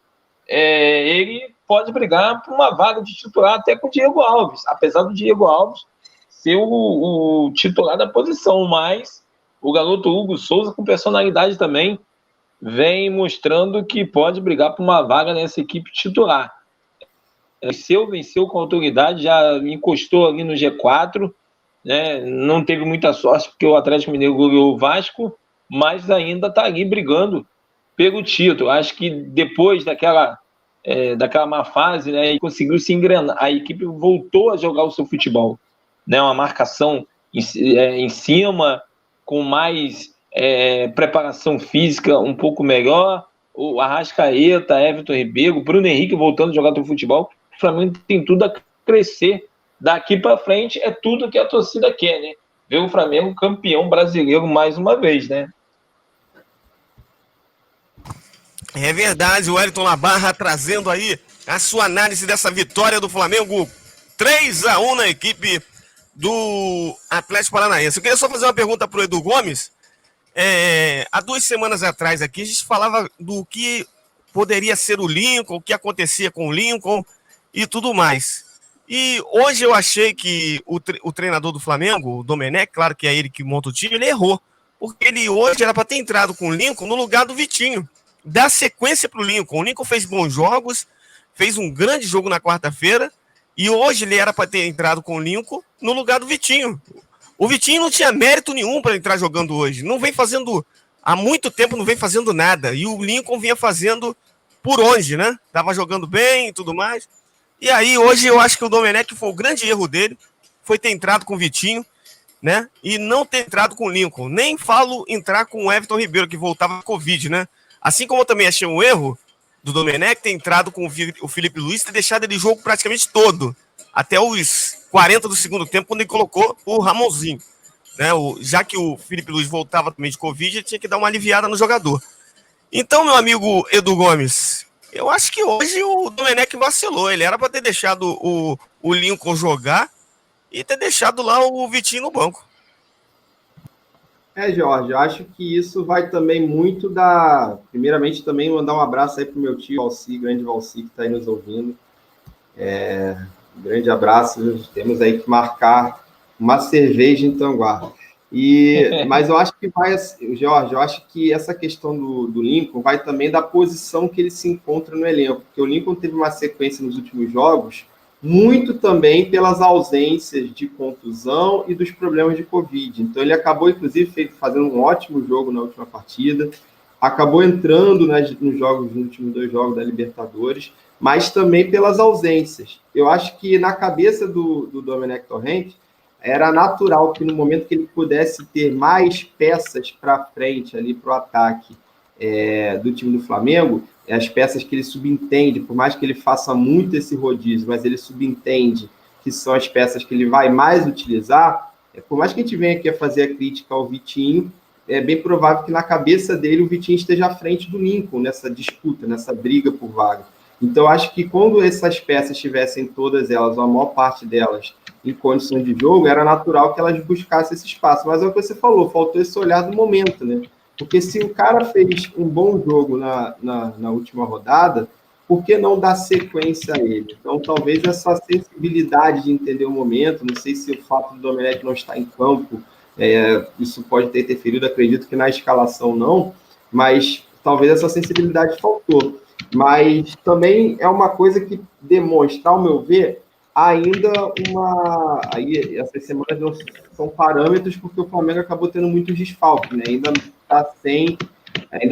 ele pode brigar por uma vaga de titular até com o Diego Alves, apesar do Diego Alves ser o titular da posição, mas o garoto Hugo Souza, com personalidade também, vem mostrando que pode brigar por uma vaga nessa equipe titular. venceu com autoridade, já encostou ali no G4, né? Não teve muita sorte porque o Atlético Mineiro goleou o Vasco, mas ainda está ali brigando pelo título. Acho que depois daquela má fase, né, e conseguiu se engrenar, a equipe voltou a jogar o seu futebol, né? Uma marcação em cima, com mais preparação física um pouco melhor, o Arrascaeta, Everton Ribeiro, Bruno Henrique voltando a jogar seu futebol. O Flamengo tem tudo a crescer daqui para frente, é tudo que a torcida quer, né? Ver o Flamengo campeão brasileiro mais uma vez, né? É verdade, o Wellington Labarra trazendo aí a sua análise dessa vitória do Flamengo 3-1 na equipe do Atlético Paranaense. Eu queria só fazer uma pergunta para o Edu Gomes. Há 2 semanas atrás aqui a gente falava do que poderia ser o Lincoln, o que acontecia com o Lincoln e tudo mais. E hoje eu achei que o treinador do Flamengo, o Domenech, claro que é ele que monta o time, ele errou. Porque ele hoje era para ter entrado com o Lincoln no lugar do Vitinho. Dá sequência para o Lincoln. O Lincoln fez bons jogos, fez um grande jogo na quarta-feira, e hoje ele era para ter entrado com o Lincoln no lugar do Vitinho. O Vitinho não tinha mérito nenhum para entrar jogando hoje. Não vem fazendo, há muito tempo não vem fazendo nada. E o Lincoln vinha fazendo por onde, né? Tava jogando bem e tudo mais. E aí hoje eu acho que o Domenech foi o grande erro dele, foi ter entrado com o Vitinho, né? E não ter entrado com o Lincoln. Nem falo entrar com o Everton Ribeiro, que voltava com Covid, né? Assim como eu também achei um erro do Domenech ter entrado com o Felipe Luiz e ter deixado ele jogo praticamente todo, até os 40 do segundo tempo, quando ele colocou o Ramonzinho, né? Já que o Felipe Luiz voltava também de Covid, ele tinha que dar uma aliviada no jogador. Então, meu amigo Edu Gomes, eu acho que hoje o Domenech vacilou. Ele era para ter deixado o Lincoln jogar e ter deixado lá o Vitinho no banco. Jorge, eu acho que isso vai também muito primeiramente, também mandar um abraço aí pro meu tio Valci, grande Valci, que está aí nos ouvindo. Um grande abraço. Temos aí que marcar uma cerveja em Tanguá. Mas eu acho que Jorge, eu acho que essa questão do Lincoln vai também da posição que ele se encontra no elenco, porque o Lincoln teve uma sequência nos últimos jogos muito também pelas ausências de contusão e dos problemas de Covid. Então ele acabou, inclusive, fazendo um ótimo jogo na última partida, acabou entrando nos últimos 2 jogos da Libertadores, mas também pelas ausências. Eu acho que na cabeça do Domenech Torrent era natural que no momento que ele pudesse ter mais peças para frente ali para o ataque do time do Flamengo, as peças que ele subentende, por mais que ele faça muito esse rodízio, mas ele subentende que são as peças que ele vai mais utilizar, por mais que a gente venha aqui a fazer a crítica ao Vitinho, é bem provável que na cabeça dele o Vitinho esteja à frente do Lincoln nessa disputa, nessa briga por vaga. Então, acho que quando essas peças estivessem todas elas, ou a maior parte delas, em condições de jogo, era natural que elas buscassem esse espaço. Mas é o que você falou, faltou esse olhar do momento, né? Porque se o cara fez um bom jogo na última rodada, por que não dar sequência a ele? Então, talvez essa sensibilidade de entender o momento, não sei se o fato do Domenech não estar em campo, isso pode ter interferido, acredito que na escalação não, mas talvez essa sensibilidade faltou. Mas também é uma coisa que demonstra, ao meu ver, ainda aí essas semanas não são parâmetros, porque o Flamengo acabou tendo muitos desfalques, né? Ainda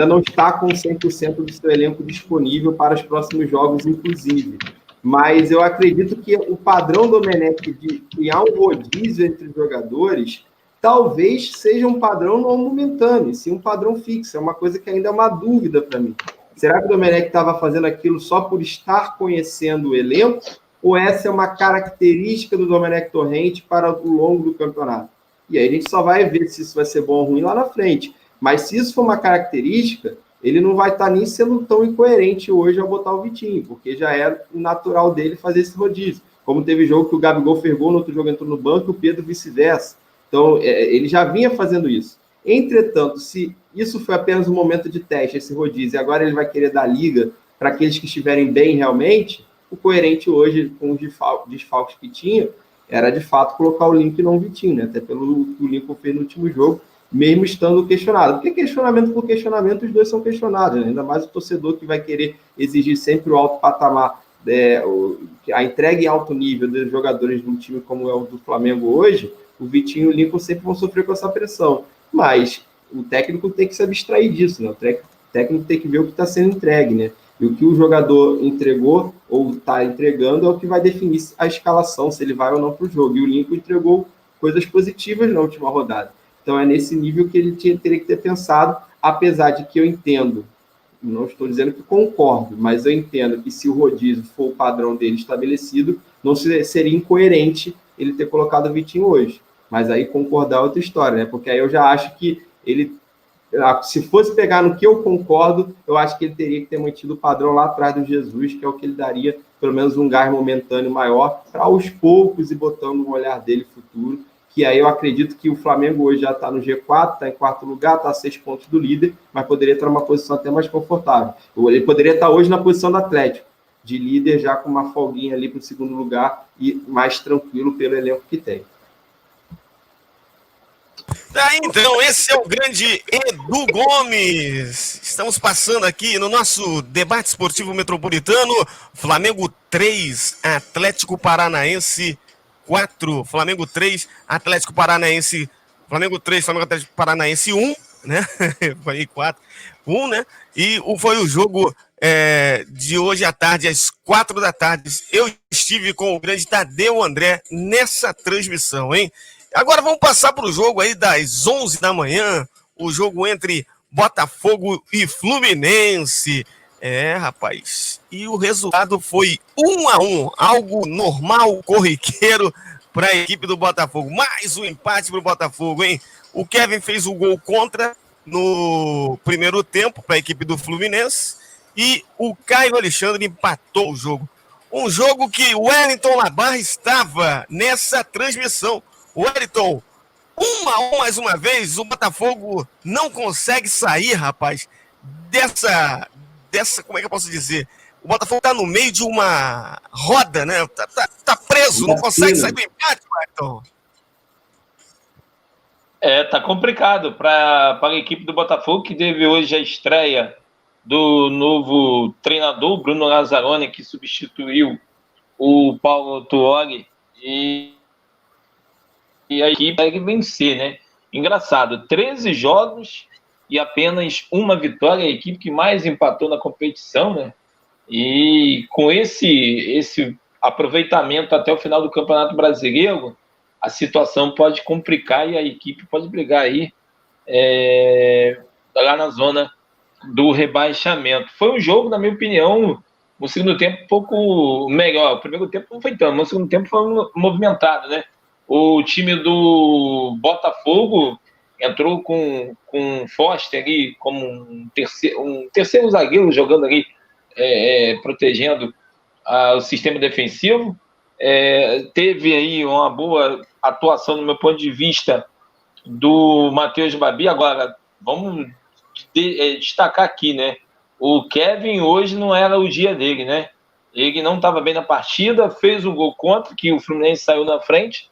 não está com 100% do seu elenco disponível para os próximos jogos, inclusive. Mas eu acredito que o padrão do Domenech de criar um rodízio entre os jogadores talvez seja um padrão não momentâneo, sim um padrão fixo. É uma coisa que ainda é uma dúvida para mim. Será que o Domenech estava fazendo aquilo só por estar conhecendo o elenco? Ou essa é uma característica do Domenech Torrent para o longo do campeonato? E aí a gente só vai ver se isso vai ser bom ou ruim lá na frente. Mas se isso for uma característica, ele não vai estar nem sendo tão incoerente hoje ao botar o Vitinho, porque já era o natural dele fazer esse rodízio. Como teve jogo que o Gabigol fez gol, no outro jogo entrou no banco, e o Pedro vice-versa. Então, ele já vinha fazendo isso. Entretanto, se isso foi apenas um momento de teste, esse rodízio, e agora ele vai querer dar liga para aqueles que estiverem bem realmente, o coerente hoje, com os desfalques que tinha, era de fato colocar o Lincoln e não o Vitinho, né? Até pelo que o Lincoln fez no último jogo, mesmo estando questionado. Porque questionamento por questionamento, os dois são questionados, né? Ainda mais o torcedor que vai querer exigir sempre o alto patamar a entrega em alto nível dos jogadores de um time como é o do Flamengo hoje, o Vitinho e o Lincoln sempre vão sofrer com essa pressão. Mas o técnico tem que se abstrair disso, né? O técnico tem que ver o que está sendo entregue, né? E o que o jogador entregou ou está entregando é o que vai definir a escalação, se ele vai ou não para o jogo. E o Lincoln entregou coisas positivas na última rodada. Então é nesse nível que ele teria que ter pensado, apesar de que eu entendo, não estou dizendo que concordo, mas eu entendo que se o rodízio for o padrão dele estabelecido, não seria incoerente ele ter colocado o Vitinho hoje. Mas aí concordar é outra história, né? Porque aí eu já acho que ele, se fosse pegar no que eu concordo, eu acho que ele teria que ter mantido o padrão lá atrás do Jesus, que é o que ele daria pelo menos um gás momentâneo maior, para aos poucos ir botando no olhar dele futuro, que aí eu acredito que o Flamengo hoje já está no G4, está em quarto lugar, está a 6 pontos do líder, mas poderia estar numa posição até mais confortável. Ele poderia estar hoje na posição do Atlético, de líder, já com uma folguinha ali para o segundo lugar e mais tranquilo pelo elenco que tem. Tá, então, esse é o grande Edu Gomes. Estamos passando aqui no nosso debate esportivo metropolitano. Flamengo 3, Atlético Paranaense 4. Flamengo 3, Atlético Paranaense. Flamengo 3, Flamengo Atlético Paranaense 1, né? Falei 4. 1, né? E foi o jogo de hoje à tarde, às 4 da tarde. Eu estive com o grande Tadeu André nessa transmissão, hein? Agora vamos passar para o jogo aí das 11 da manhã, o jogo entre Botafogo e Fluminense. Rapaz, e o resultado foi 1-1, algo normal, corriqueiro para a equipe do Botafogo. Mais um empate para o Botafogo, hein? O Kevin fez o gol contra no primeiro tempo para a equipe do Fluminense e o Caio Alexandre empatou o jogo. Um jogo que o Wellington Labarra estava nessa transmissão. Wellington, 1-1 mais uma vez, o Botafogo não consegue sair, rapaz, dessa, como é que eu posso dizer? O Botafogo tá no meio de uma roda, né? Tá preso, não consegue sair do empate, Wellington. Tá complicado para a equipe do Botafogo, que teve hoje a estreia do novo treinador, Bruno Lazzaroni, que substituiu o Paulo Tuori, e a equipe consegue vencer, né? Engraçado, 13 jogos e apenas uma vitória, a equipe que mais empatou na competição, né? E com esse aproveitamento até o final do Campeonato Brasileiro, a situação pode complicar e a equipe pode brigar aí lá na zona do rebaixamento. Foi um jogo, na minha opinião, no segundo tempo um pouco melhor. O primeiro tempo não foi tanto, mas o segundo tempo foi movimentado, né? O time do Botafogo entrou com Foster ali como um terceiro zagueiro jogando ali, protegendo o sistema defensivo. Teve aí uma boa atuação, no meu ponto de vista, do Matheus Babi. Agora, vamos destacar aqui, né? O Kevin hoje não era o dia dele, né? Ele não estava bem na partida, fez um gol contra, que o Fluminense saiu na frente.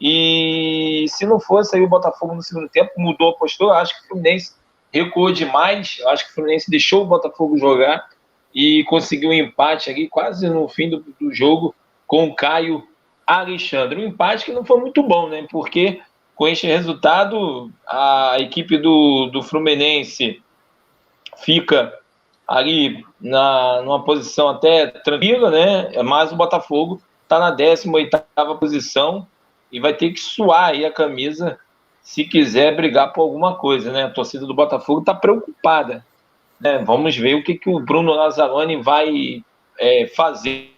E se não fosse aí o Botafogo no segundo tempo, mudou a postura. Acho que o Fluminense recuou demais. Acho que o Fluminense deixou o Botafogo jogar e conseguiu um empate aqui quase no fim do jogo com o Caio Alexandre. Um empate que não foi muito bom, né? Porque com este resultado a equipe do Fluminense fica ali numa posição até tranquila, né? Mas o Botafogo está na 18ª posição e vai ter que suar aí a camisa se quiser brigar por alguma coisa, né? A torcida do Botafogo está preocupada, né? Vamos ver o que o Bruno Lazzaroni vai fazer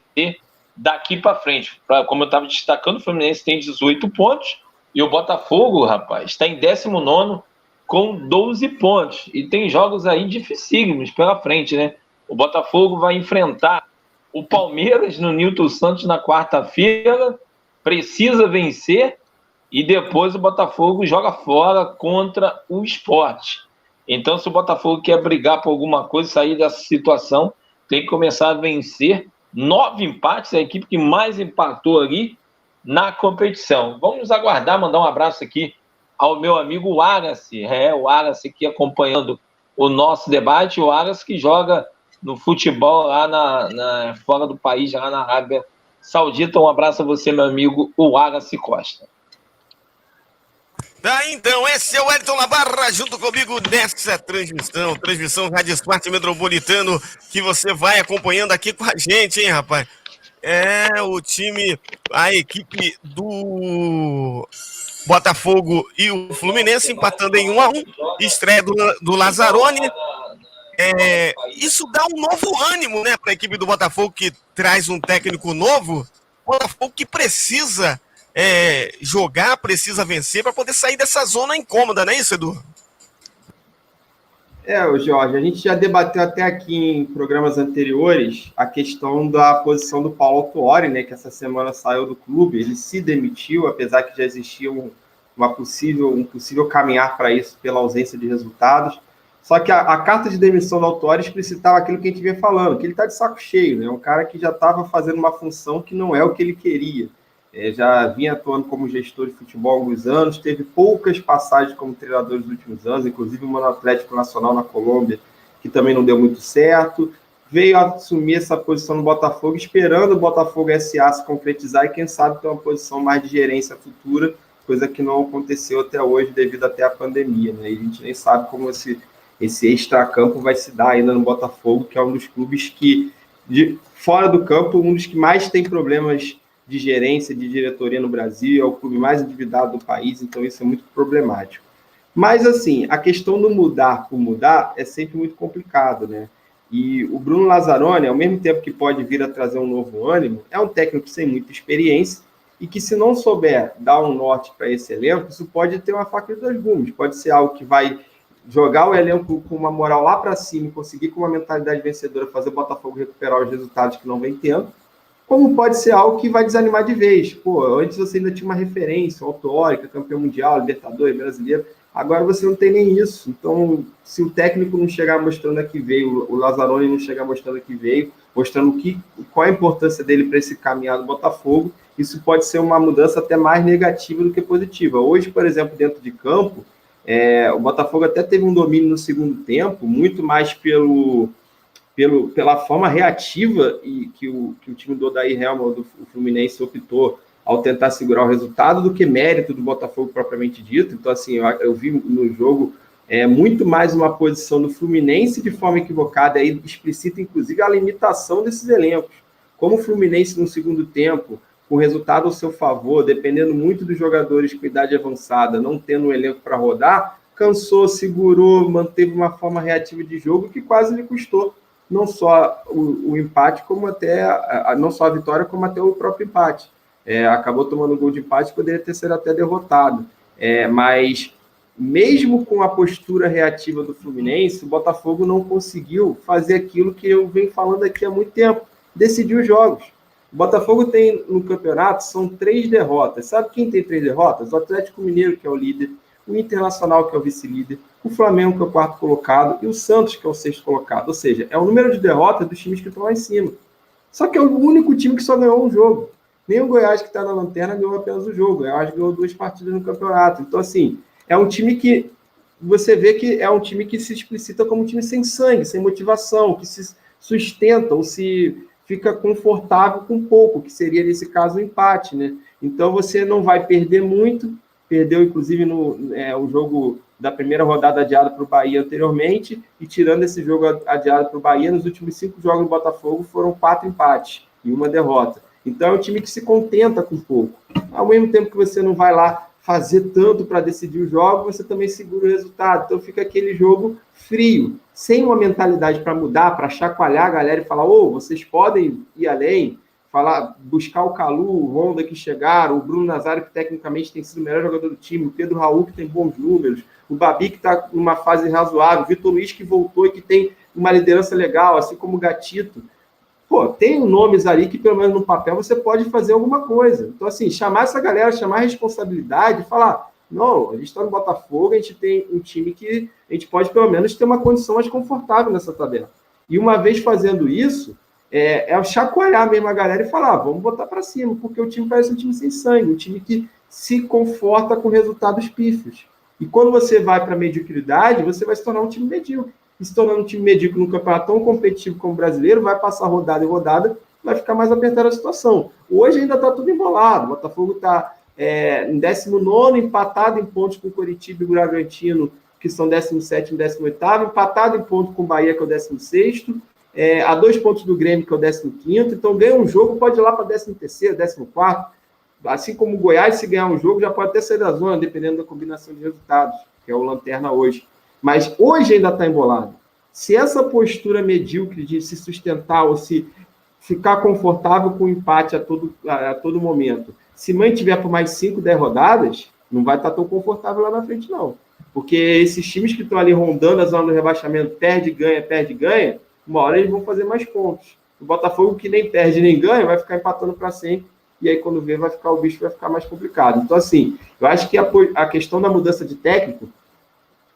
daqui para frente. Como eu estava destacando, o Fluminense tem 18 pontos e o Botafogo, rapaz, está em 19º com 12 pontos. E tem jogos aí dificílimos pela frente, né? O Botafogo vai enfrentar o Palmeiras no Nilton Santos na quarta-feira, precisa vencer, e depois o Botafogo joga fora contra o Sport. Então, se o Botafogo quer brigar por alguma coisa, sair dessa situação, tem que começar a vencer. 9 empates, a equipe que mais empatou ali na competição. Vamos aguardar, mandar um abraço aqui ao meu amigo o Arace aqui acompanhando o nosso debate, o Arace que joga no futebol lá fora do país, lá na Arábia Saudita. Um abraço a você, meu amigo, o Wallace Costa. Tá, então, esse é o Wellington Labarra, junto comigo nessa transmissão Rádio Esporte Metropolitano, que você vai acompanhando aqui com a gente, hein, rapaz? A equipe do Botafogo e o Fluminense empatando em 1-1, estreia do Lazzaroni. Isso dá um novo ânimo, né, para a equipe do Botafogo, que traz um técnico novo. O Botafogo que precisa jogar, precisa vencer para poder sair dessa zona incômoda, não é isso, Edu? Jorge, a gente já debateu até aqui em programas anteriores a questão da posição do Paulo Autuori, né, que essa semana saiu do clube. Ele se demitiu, apesar que já existia um possível caminhar para isso pela ausência de resultados. Só que a carta de demissão do Autuori explicitava aquilo que a gente vinha falando, que ele está de saco cheio, né? Um cara que já estava fazendo uma função que não é o que ele queria. Já vinha atuando como gestor de futebol há alguns anos, teve poucas passagens como treinador nos últimos anos, inclusive uma no Atlético Nacional na Colômbia, que também não deu muito certo. Veio assumir essa posição no Botafogo, esperando o Botafogo SA se concretizar e, quem sabe, ter uma posição mais de gerência futura, coisa que não aconteceu até hoje devido até à pandemia, né? E a gente nem sabe como esse extracampo vai se dar ainda no Botafogo, que é um dos clubes que, fora do campo, um dos que mais tem problemas de gerência, de diretoria no Brasil, é o clube mais endividado do país, então isso é muito problemático. Mas, assim, a questão do mudar por mudar é sempre muito complicado, né? E o Bruno Lazzaroni, ao mesmo tempo que pode vir a trazer um novo ânimo, é um técnico sem muita experiência e que, se não souber dar um norte para esse elenco, isso pode ter uma faca de dois gumes, pode ser algo que vai jogar o elenco com uma moral lá para cima e conseguir, com uma mentalidade vencedora, fazer o Botafogo recuperar os resultados que não vem tendo, como pode ser algo que vai desanimar de vez. Antes você ainda tinha uma referência, o Autuori, campeão mundial, Libertadores, brasileiro, agora você não tem nem isso. Então, se o técnico não chegar mostrando a que veio, o Lazzaroni não chegar mostrando a que veio, mostrando qual a importância dele para esse caminhar do Botafogo, isso pode ser uma mudança até mais negativa do que positiva. Hoje, por exemplo, dentro de campo, o Botafogo até teve um domínio no segundo tempo, muito mais pela forma reativa que o time do Odair Helman, do Fluminense, optou ao tentar segurar o resultado, do que mérito do Botafogo propriamente dito. Então, assim, eu vi no jogo muito mais uma posição do Fluminense de forma equivocada, aí explicita, inclusive, a limitação desses elencos. Como o Fluminense, no segundo tempo, com o resultado ao seu favor, dependendo muito dos jogadores com idade avançada, não tendo um elenco para rodar, cansou, segurou, manteve uma forma reativa de jogo que quase lhe custou não só o empate, como até não só a vitória, como até o próprio empate. Acabou tomando um gol de empate, poderia ter sido até derrotado. Mas, mesmo com a postura reativa do Fluminense, o Botafogo não conseguiu fazer aquilo que eu venho falando aqui há muito tempo, decidir os jogos. O Botafogo tem, no campeonato, são 3 derrotas. Sabe quem tem 3 derrotas? O Atlético Mineiro, que é o líder, o Internacional, que é o vice-líder, o Flamengo, que é o 4º colocado, e o Santos, que é o 6º colocado. Ou seja, é o número de derrotas dos times que estão lá em cima. Só que é o único time que só ganhou um jogo. Nem o Goiás, que está na lanterna, ganhou apenas o jogo. O Goiás ganhou 2 partidas no campeonato. Então, assim, é um time que você vê que é um time que se explicita como um time sem sangue, sem motivação, que se sustenta ou se fica confortável com pouco, que seria, nesse caso, o empate, né? Então, você não vai perder muito. Perdeu, inclusive, o jogo da primeira rodada adiada para o Bahia anteriormente, e tirando esse jogo adiado para o Bahia, nos últimos 5 jogos do Botafogo foram 4 empates e 1 derrota. Então é um time que se contenta com pouco. Ao mesmo tempo que você não vai lá fazer tanto para decidir o jogo, você também segura o resultado. Então fica aquele jogo frio, sem uma mentalidade para mudar, para chacoalhar a galera e falar: vocês podem ir além, buscar o Calu, o Honda que chegaram, o Bruno Nazário, que tecnicamente tem sido o melhor jogador do time, o Pedro Raul, que tem bons números, o Babi, que está numa fase razoável, o Vitor Luiz, que voltou e que tem uma liderança legal, assim como o Gatito. Tem nomes ali que, pelo menos no papel, você pode fazer alguma coisa. Então, assim, chamar essa galera, chamar a responsabilidade e falar: não, a gente está no Botafogo, a gente tem um time que a gente pode, pelo menos, ter uma condição mais confortável nessa tabela. E uma vez fazendo isso, chacoalhar mesmo a galera e falar: vamos botar para cima, porque o time parece um time sem sangue, um time que se conforta com resultados pífios. E quando você vai para a mediocridade, você vai se tornar um time medíocre. e se tornando um time medíocre num campeonato tão competitivo como o brasileiro, vai passar rodada e rodada, vai ficar mais apertada a situação. Hoje ainda está tudo embolado, o Botafogo está em 19º, empatado em pontos com o Coritiba e o Bragantino, que são 17º e 18º, empatado em ponto com o Bahia, que é o 16º, a 2 pontos do Grêmio, que é o 15º, então ganha um jogo, pode ir lá para 13º, 14º, assim como o Goiás, se ganhar um jogo, já pode até sair da zona, dependendo da combinação de resultados, que é o Lanterna hoje. Mas hoje ainda está embolado. Se essa postura medíocre de se sustentar ou se ficar confortável com o empate a todo momento, se mantiver por mais 5, 10 rodadas, não vai estar tão confortável lá na frente, não. Porque esses times que estão ali rondando a zona do rebaixamento, perde, ganha, uma hora eles vão fazer mais pontos. O Botafogo, que nem perde nem ganha, vai ficar empatando para sempre, e aí quando vê, o bicho vai ficar mais complicado. Então, assim, eu acho que a questão da mudança de técnico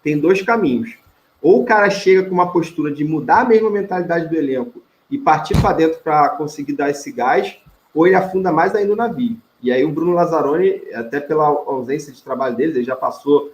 tem 2 caminhos. Ou o cara chega com uma postura de mudar mesmo a mentalidade do elenco e partir para dentro para conseguir dar esse gás, ou ele afunda mais ainda o navio. E aí o Bruno Lazzaroni, até pela ausência de trabalho dele, ele já passou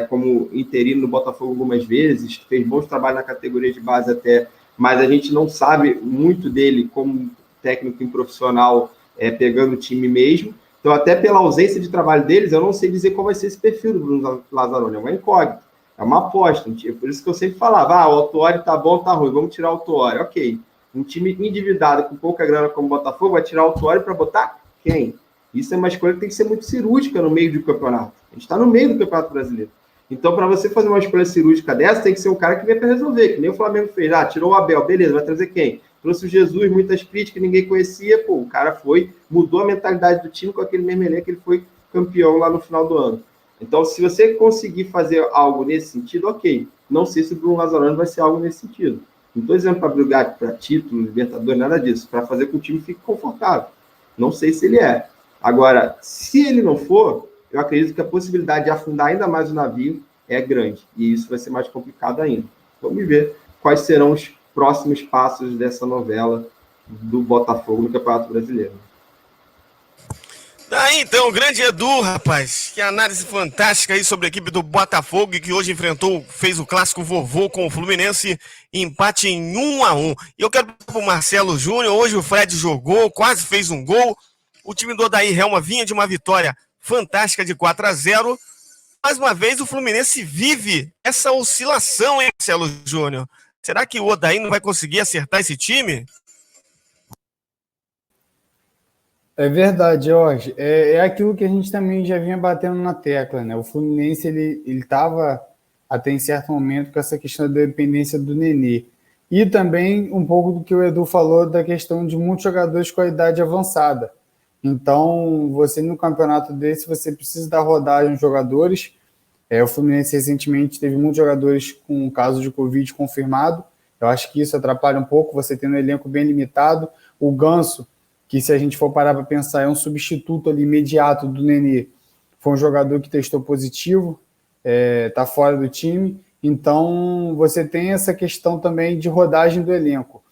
como interino no Botafogo algumas vezes, fez bons trabalhos na categoria de base até, mas a gente não sabe muito dele como técnico e profissional pegando o time mesmo. Então, até pela ausência de trabalho deles, eu não sei dizer qual vai ser esse perfil do Bruno Lazzaroni. É uma incógnita, é uma aposta. Por isso que eu sempre falava, o Autuori tá bom, tá ruim, vamos tirar o Autuori. Ok, um time endividado com pouca grana como o Botafogo vai tirar o Autuori para botar quem? Isso é uma escolha que tem que ser muito cirúrgica no meio do campeonato. A gente está no meio do Campeonato Brasileiro. Então, para você fazer uma escolha cirúrgica dessa, tem que ser um cara que vem para resolver, que nem o Flamengo fez. Tirou o Abel, beleza, vai trazer quem? Trouxe o Jesus, muitas críticas, ninguém conhecia. O cara mudou a mentalidade do time com aquele mesmo elenco, ele foi campeão lá no final do ano. Então, se você conseguir fazer algo nesse sentido, ok. Não sei se o Bruno Lazzaroni vai ser algo nesse sentido. Não estou dizendo para brigar para título, Libertadores, nada disso. Para fazer com que o time fique confortável. Não sei se ele é. Agora, se ele não for, eu acredito que a possibilidade de afundar ainda mais o navio é grande. E isso vai ser mais complicado ainda. Vamos ver quais serão os próximos passos dessa novela do Botafogo no Campeonato Brasileiro. Daí então, o grande Edu, rapaz, que análise fantástica aí sobre a equipe do Botafogo, que hoje fez o clássico vovô com o Fluminense, empate em 1-1. E eu quero para o Marcelo Júnior, hoje o Fred jogou, quase fez um gol. O time do Odair Helma vinha de uma vitória fantástica de 4-0. Mais uma vez, o Fluminense vive essa oscilação, hein, Marcelo Júnior? Será que o Odair não vai conseguir acertar esse time? É verdade, Jorge. É aquilo que a gente também já vinha batendo na tecla, né? O Fluminense, ele estava até em certo momento com essa questão da dependência do Nenê. E também um pouco do que o Edu falou da questão de muitos jogadores com a idade avançada. Então, você no campeonato desse, você precisa dar rodagem aos jogadores. O Fluminense recentemente teve muitos jogadores com caso de Covid confirmado. Eu acho que isso atrapalha um pouco, você tendo um elenco bem limitado. O Ganso, que se a gente for parar para pensar, é um substituto ali imediato do Nenê, foi um jogador que testou positivo, está fora do time. Então, você tem essa questão também de rodagem do elenco.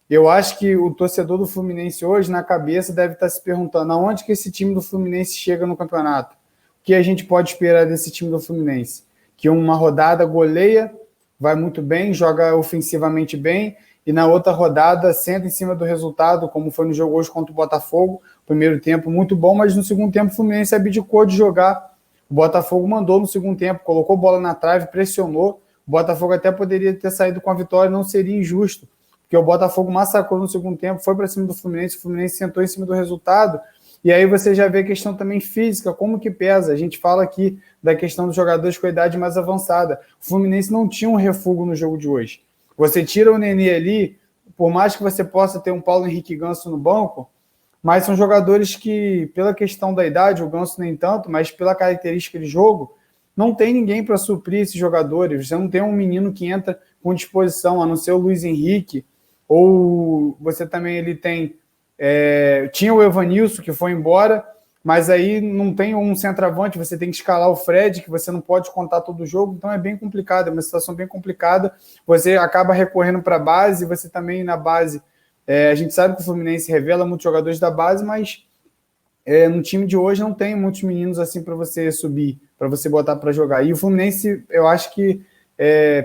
Eu acho que o torcedor do Fluminense hoje, na cabeça, deve estar se perguntando aonde que esse time do Fluminense chega no campeonato. O que a gente pode esperar desse time do Fluminense? Que uma rodada goleia, vai muito bem, joga ofensivamente bem, e na outra rodada senta em cima do resultado, como foi no jogo hoje contra o Botafogo. Primeiro tempo muito bom, mas no segundo tempo o Fluminense abdicou de jogar. O Botafogo mandou no segundo tempo, colocou bola na trave, pressionou. O Botafogo até poderia ter saído com a vitória, não seria injusto, porque o Botafogo massacrou no segundo tempo, foi para cima do Fluminense, o Fluminense sentou em cima do resultado, e aí você já vê a questão também física, como que pesa. A gente fala aqui da questão dos jogadores com a idade mais avançada. O Fluminense não tinha um refúgio no jogo de hoje. Você tira o Nenê ali, por mais que você possa ter um Paulo Henrique Ganso no banco, mas são jogadores que, pela questão da idade, o Ganso nem tanto, mas pela característica de jogo, não tem ninguém para suprir esses jogadores. Você não tem um menino que entra com disposição, a não ser o Luiz Henrique, ou você também ele tem... tinha o Evanilson, que foi embora, mas aí não tem um centroavante, você tem que escalar o Fred, que você não pode contar todo o jogo, então é bem complicado, é uma situação bem complicada. Você acaba recorrendo para a base, você também na base, a gente sabe que o Fluminense revela muitos jogadores da base, mas no time de hoje não tem muitos meninos assim para você subir, para você botar para jogar. E o Fluminense, eu acho que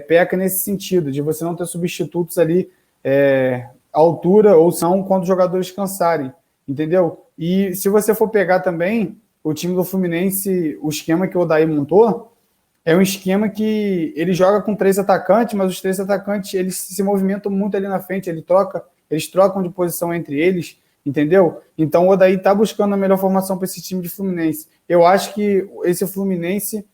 peca nesse sentido, de você não ter substitutos ali à altura, ou são quando os jogadores cansarem, entendeu? E se você for pegar também o time do Fluminense, o esquema que o Odair montou, é um esquema que ele joga com 3 atacantes, mas os 3 atacantes eles se movimentam muito ali na frente, eles trocam de posição entre eles, entendeu? Então o Odair está buscando a melhor formação para esse time de Fluminense. Eu acho que esse Fluminense,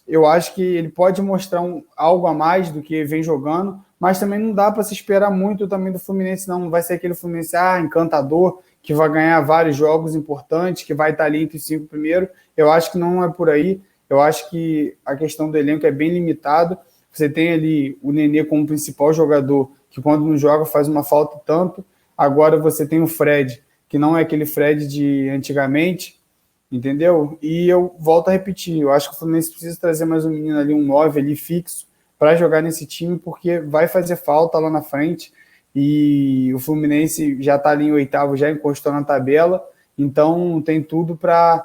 ele pode mostrar algo a mais do que vem jogando, mas também não dá para se esperar muito também do Fluminense, não vai ser aquele Fluminense encantador, que vai ganhar vários jogos importantes, que vai estar ali entre os 5 primeiros. Eu acho que não é por aí. Eu acho que a questão do elenco é bem limitado. Você tem ali o Nenê como principal jogador, que quando não joga faz uma falta tanto. Agora você tem o Fred, que não é aquele Fred de antigamente, entendeu? E eu volto a repetir, eu acho que o Fluminense precisa trazer mais um menino ali, um 9 ali fixo, para jogar nesse time, porque vai fazer falta lá na frente. E o Fluminense já está ali em 8º, já encostou na tabela, então tem tudo para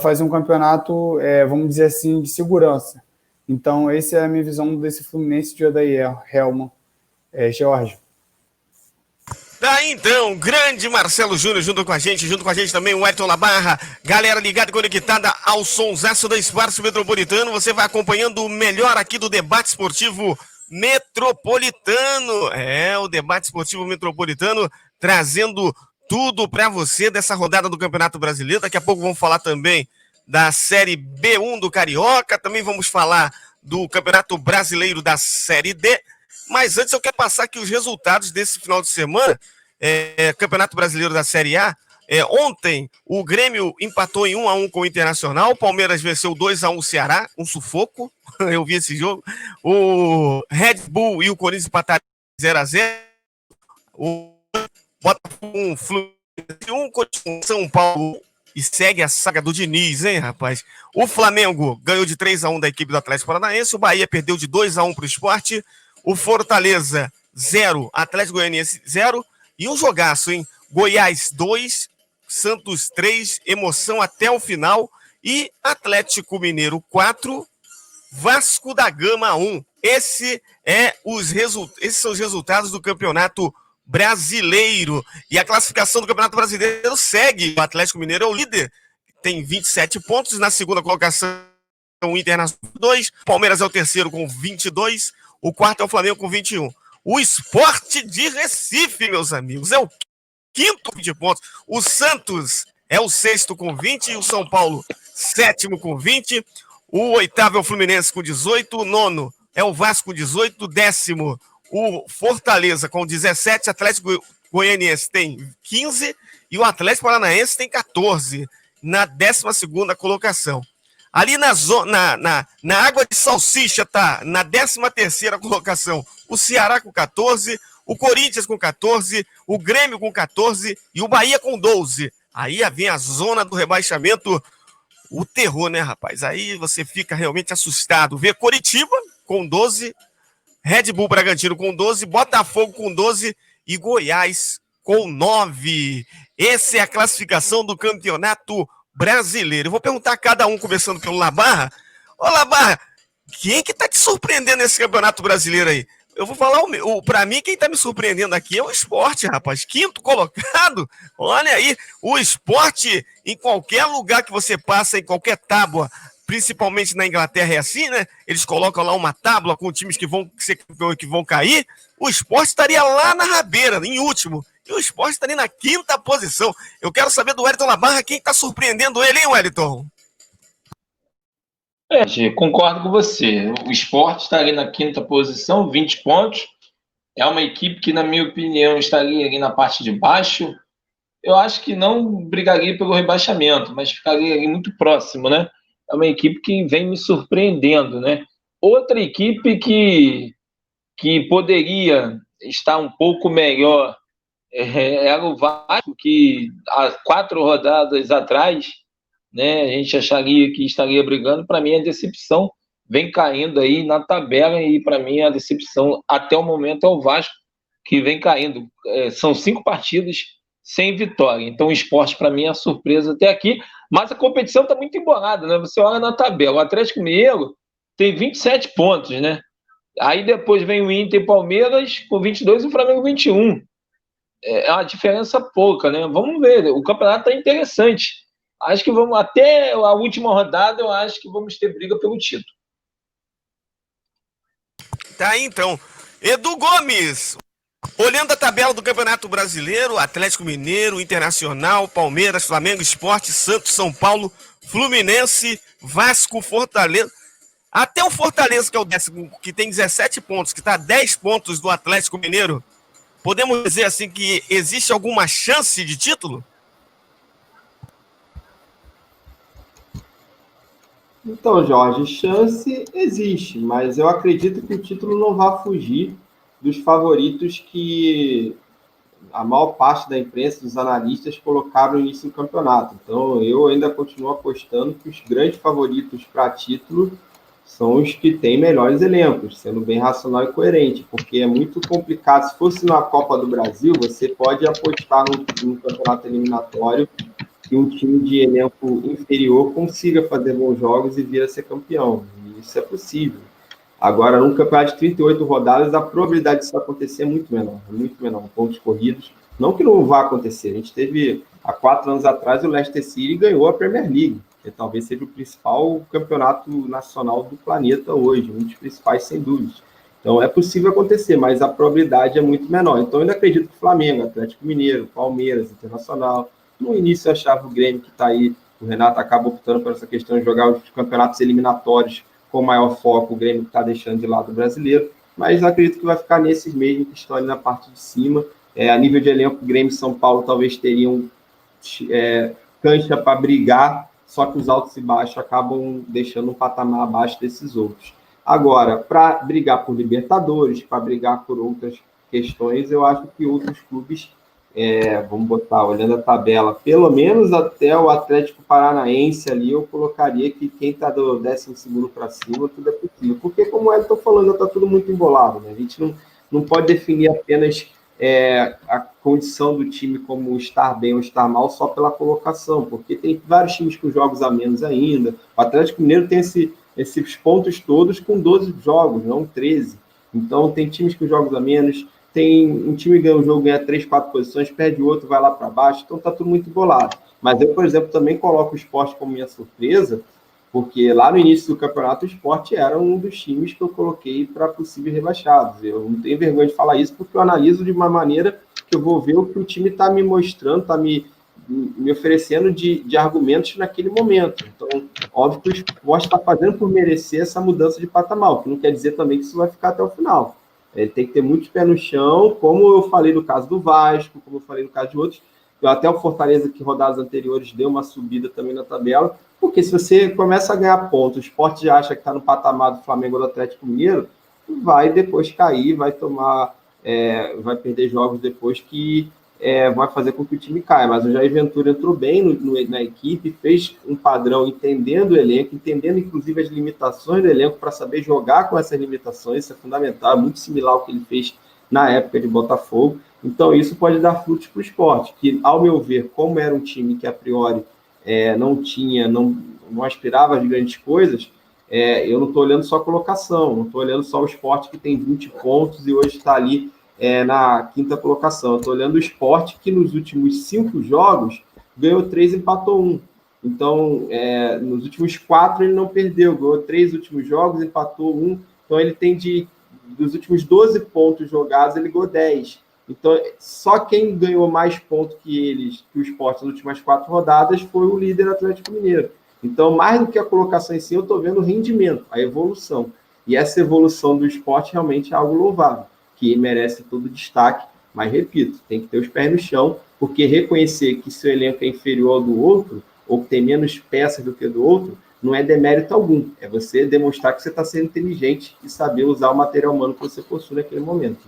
fazer um campeonato, vamos dizer assim, de segurança. Então, essa é a minha visão desse Fluminense de Odair Hellmann. Jorge. Daí então, grande Marcelo Júnior junto com a gente também o Ayrton Labarra, galera ligada e conectada ao sonsaço da Esporte Metropolitano, você vai acompanhando o melhor aqui do debate esportivo metropolitano, o debate esportivo metropolitano, trazendo tudo para você dessa rodada do Campeonato Brasileiro. Daqui a pouco vamos falar também da Série B1 do Carioca, também vamos falar do Campeonato Brasileiro da Série D, mas antes eu quero passar aqui os resultados desse final de semana. Campeonato Brasileiro da Série A. Ontem o Grêmio empatou em 1-1 com o Internacional, o Palmeiras venceu 2-1 o Ceará, um sufoco, eu vi esse jogo. O Red Bull e o Corinthians empataram 0-0, o Botafogo, um Fluminense, com São Paulo, e segue a saga do Diniz, hein, rapaz? O Flamengo ganhou de 3-1 da equipe do Atlético Paranaense, o Bahia perdeu de 2-1 para o Sport, o Fortaleza 0, Atlético Goianiense 0, e um jogaço, hein? Goiás 2, Santos 3, emoção até o final, e Atlético Mineiro 4, Vasco da Gama 1. Esses são os resultados do Campeonato Brasileiro. E a classificação do Campeonato Brasileiro segue. O Atlético Mineiro é o líder, tem 27 pontos. Na segunda colocação, o Internacional 2. Palmeiras é o terceiro com 22. O quarto é o Flamengo com 21. O Sport de Recife, meus amigos, é o quinto com 20 pontos. O Santos é o sexto com 20. E o São Paulo, sétimo com 20. O oitavo é o Fluminense com 18. O nono é o Vasco com 18. Décimo, o Fortaleza com 17. Atlético Goianiense tem 15. E o Atlético Paranaense tem 14. Na 12ª colocação. Ali na água de salsicha tá na 13ª colocação o Ceará com 14, o Corinthians com 14, o Grêmio com 14 e o Bahia com 12. Aí vem a zona do rebaixamento, o terror, né, rapaz? Aí você fica realmente assustado. Vê Coritiba com 12, Red Bull Bragantino com 12, Botafogo com 12 e Goiás com 9. Essa é a classificação do Campeonato Brasileiro. Eu vou perguntar a cada um, começando pelo Labarra. Ô, Labarra, quem que tá te surpreendendo nesse Campeonato Brasileiro aí? Eu vou falar para mim, quem tá me surpreendendo aqui é o Sport, rapaz. Quinto colocado. Olha aí, o Sport, em qualquer lugar que você passa, em qualquer tábua, principalmente na Inglaterra é assim, né? Eles colocam lá uma tábua com times que vão cair. O Sport estaria lá na rabeira, em último. E o Sport está ali na 5ª posição. Eu quero saber do Wellington Labarra quem está surpreendendo ele, hein, Wellington? Concordo com você. O Sport está ali na 5ª posição, 20 pontos. É uma equipe que, na minha opinião, estaria ali na parte de baixo. Eu acho que não brigaria pelo rebaixamento, mas ficaria ali muito próximo, né? É uma equipe que vem me surpreendendo, né? Outra equipe que poderia estar um pouco melhor era o Vasco, que há 4 rodadas atrás, né, a gente acharia que estaria brigando. Para mim, a decepção vem caindo aí na tabela, e para mim a decepção até o momento é o Vasco, que vem caindo. São 5 partidas sem vitória. Então o Sport, para mim, é a surpresa até aqui, mas a competição está muito embolada, né? Você olha na tabela, o Atlético Mineiro tem 27 pontos, né? Aí depois vem o Inter e Palmeiras com 22 e o Flamengo 21. É uma diferença pouca, né? Vamos ver, o campeonato tá interessante. Acho que vamos, até a última rodada, eu acho que vamos ter briga pelo título. Tá aí, então. Edu Gomes, olhando a tabela do Campeonato Brasileiro, Atlético Mineiro, Internacional, Palmeiras, Flamengo, Sport, Santos, São Paulo, Fluminense, Vasco, Fortaleza. Até o Fortaleza, que é o 10º, que tem 17 pontos, que está a 10 pontos do Atlético Mineiro, podemos dizer assim que existe alguma chance de título? Então, Jorge, chance existe, mas eu acredito que o título não vai fugir dos favoritos que a maior parte da imprensa, dos analistas, colocaram no início do campeonato. Então, eu ainda continuo apostando que os grandes favoritos para título são os que têm melhores elencos, sendo bem racional e coerente, porque é muito complicado. Se fosse na Copa do Brasil, você pode apostar no campeonato eliminatório que um time de elenco inferior consiga fazer bons jogos e vir a ser campeão. E isso é possível. Agora, num campeonato de 38 rodadas, a probabilidade disso acontecer é muito menor, pontos corridos. Não que não vá acontecer, a gente teve, há 4 anos atrás, o Leicester City ganhou a Premier League, que talvez seja o principal campeonato nacional do planeta hoje, um dos principais, sem dúvida. Então, é possível acontecer, mas a probabilidade é muito menor. Então, eu ainda acredito que o Flamengo, Atlético Mineiro, Palmeiras, Internacional. No início, eu achava o Grêmio, que está aí, o Renato acaba optando por essa questão de jogar os campeonatos eliminatórios com maior foco, o Grêmio está deixando de lado o brasileiro, mas acredito que vai ficar nesses mesmos que estão ali na parte de cima. A nível de elenco, Grêmio e São Paulo talvez teriam cancha para brigar, só que os altos e baixos acabam deixando um patamar abaixo desses outros. Agora, para brigar por Libertadores, para brigar por outras questões, eu acho que outros clubes, vamos botar, olhando a tabela, pelo menos até o Atlético Paranaense ali, eu colocaria que quem está do 12º para cima, tudo é possível. Porque, como o Elton falando, está tudo muito embolado, né? A gente não pode definir apenas a condição do time como estar bem ou estar mal só pela colocação, porque tem vários times com jogos a menos ainda. O Atlético Mineiro tem esses pontos todos com 12 jogos, não 13. Então, tem times com jogos a menos. Tem um time que ganha um jogo, ganha 3, 4 posições, perde o outro, vai lá para baixo, então tá tudo muito bolado. Mas eu, por exemplo, também coloco o Sport como minha surpresa, porque lá no início do campeonato o Sport era um dos times que eu coloquei para possíveis rebaixados. Eu não tenho vergonha de falar isso, porque eu analiso de uma maneira que eu vou ver o que o time está me mostrando, está me oferecendo de argumentos naquele momento. Então, óbvio que o Sport está fazendo por merecer essa mudança de patamar, o que não quer dizer também que isso vai ficar até o final. Ele tem que ter muito pé no chão, como eu falei no caso do Vasco, como eu falei no caso de outros. Até o Fortaleza, que rodadas anteriores deu uma subida também na tabela, porque se você começa a ganhar pontos, o Sport já acha que está no patamar do Flamengo ou do Atlético Mineiro, vai depois cair, vai vai perder jogos depois que vai fazer com que o time caia. Mas o Jair Ventura entrou bem na equipe, fez um padrão entendendo o elenco, entendendo inclusive as limitações do elenco para saber jogar com essas limitações. Isso é fundamental, é muito similar ao que ele fez na época de Botafogo. Então isso pode dar frutos para o Sport, que ao meu ver, como era um time que a priori não aspirava às grandes coisas, eu não estou olhando só a colocação, não estou olhando só o Sport que tem 20 pontos e hoje está ali na 5ª colocação. Eu estou olhando o Sport que nos últimos 5 jogos ganhou 3 e empatou 1. Então, nos últimos 4 ele não perdeu, ganhou 3 últimos jogos, empatou 1. Então, ele tem dos últimos 12 pontos jogados, ele ganhou 10. Então, só quem ganhou mais pontos que o Sport nas últimas 4 rodadas foi o líder Atlético Mineiro. Então, mais do que a colocação em si, eu estou vendo o rendimento, a evolução. E essa evolução do Sport realmente é algo louvável, que merece todo o destaque, mas, repito, tem que ter os pés no chão, porque reconhecer que seu elenco é inferior ao do outro, ou que tem menos peças do que do outro, não é demérito algum. É você demonstrar que você está sendo inteligente e saber usar o material humano que você possui naquele momento.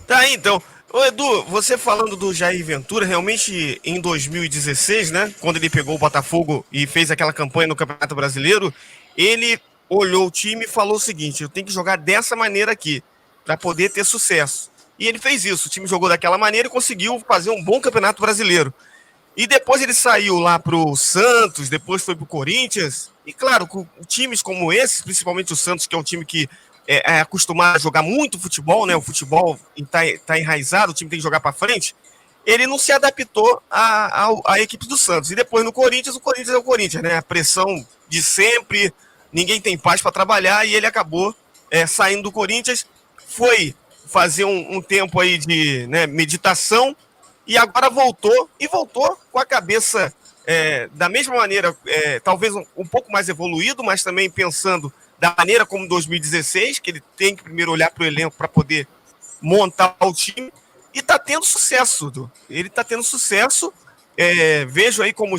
Tá aí, então. Ô, Edu, você falando do Jair Ventura, realmente em 2016, né, quando ele pegou o Botafogo e fez aquela campanha no Campeonato Brasileiro, ele olhou o time e falou o seguinte: eu tenho que jogar dessa maneira aqui, para poder ter sucesso. E ele fez isso, o time jogou daquela maneira e conseguiu fazer um bom Campeonato Brasileiro. E depois ele saiu lá pro Santos, depois foi pro Corinthians, E claro, com times como esse, principalmente o Santos, que é um time que é acostumado a jogar muito futebol, né? O futebol está enraizado, o time tem que jogar para frente. Ele não se adaptou à equipe do Santos. E depois no Corinthians, o Corinthians é o Corinthians, né? A pressão de sempre, ninguém tem paz para trabalhar, e ele acabou saindo do Corinthians, foi fazer um tempo aí de, né, meditação, e agora voltou com a cabeça da mesma maneira, talvez um pouco mais evoluído, mas também pensando da maneira como 2016, que ele tem que primeiro olhar para o elenco para poder montar o time, e está tendo sucesso, Du. Ele está tendo sucesso. Vejo aí como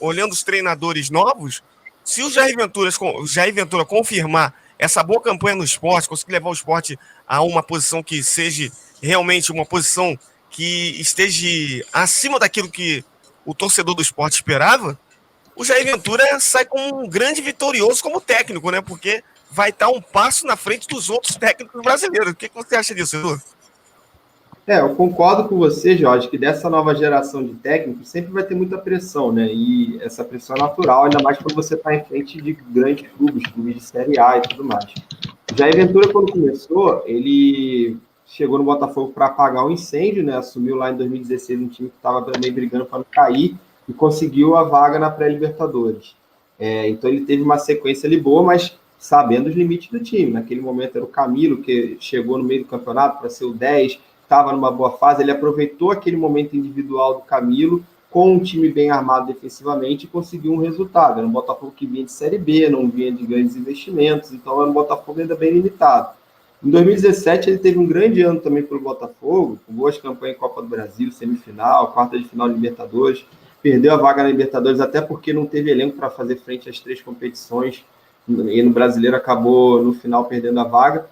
olhando os treinadores novos, se o Jair Ventura confirmar essa boa campanha no esporte, conseguir levar o esporte a uma posição que seja realmente uma posição que esteja acima daquilo que o torcedor do esporte esperava, o Jair Ventura sai como um grande vitorioso como técnico, né? Porque vai estar um passo na frente dos outros técnicos brasileiros. O que você acha disso, Edu? Eu concordo com você, Jorge, que dessa nova geração de técnicos sempre vai ter muita pressão, né? E essa pressão é natural, ainda mais quando você está em frente de grandes clubes de Série A e tudo mais. Jair Ventura, quando começou, ele chegou no Botafogo para apagar o incêndio, né? Assumiu lá em 2016 um time que estava também brigando para não cair e conseguiu a vaga na pré-Libertadores. Então ele teve uma sequência ali boa, mas sabendo os limites do time. Naquele momento era o Camilo, que chegou no meio do campeonato para ser o 10, estava numa boa fase, ele aproveitou aquele momento individual do Camilo com um time bem armado defensivamente e conseguiu um resultado. Era um Botafogo que vinha de Série B, não vinha de grandes investimentos, então era um Botafogo ainda bem limitado. Em 2017 ele teve um grande ano também pelo Botafogo, com boas campanhas em Copa do Brasil, semifinal, quarta de final de Libertadores, perdeu a vaga na Libertadores até porque não teve elenco para fazer frente às 3 competições, e no Brasileiro acabou no final perdendo a vaga,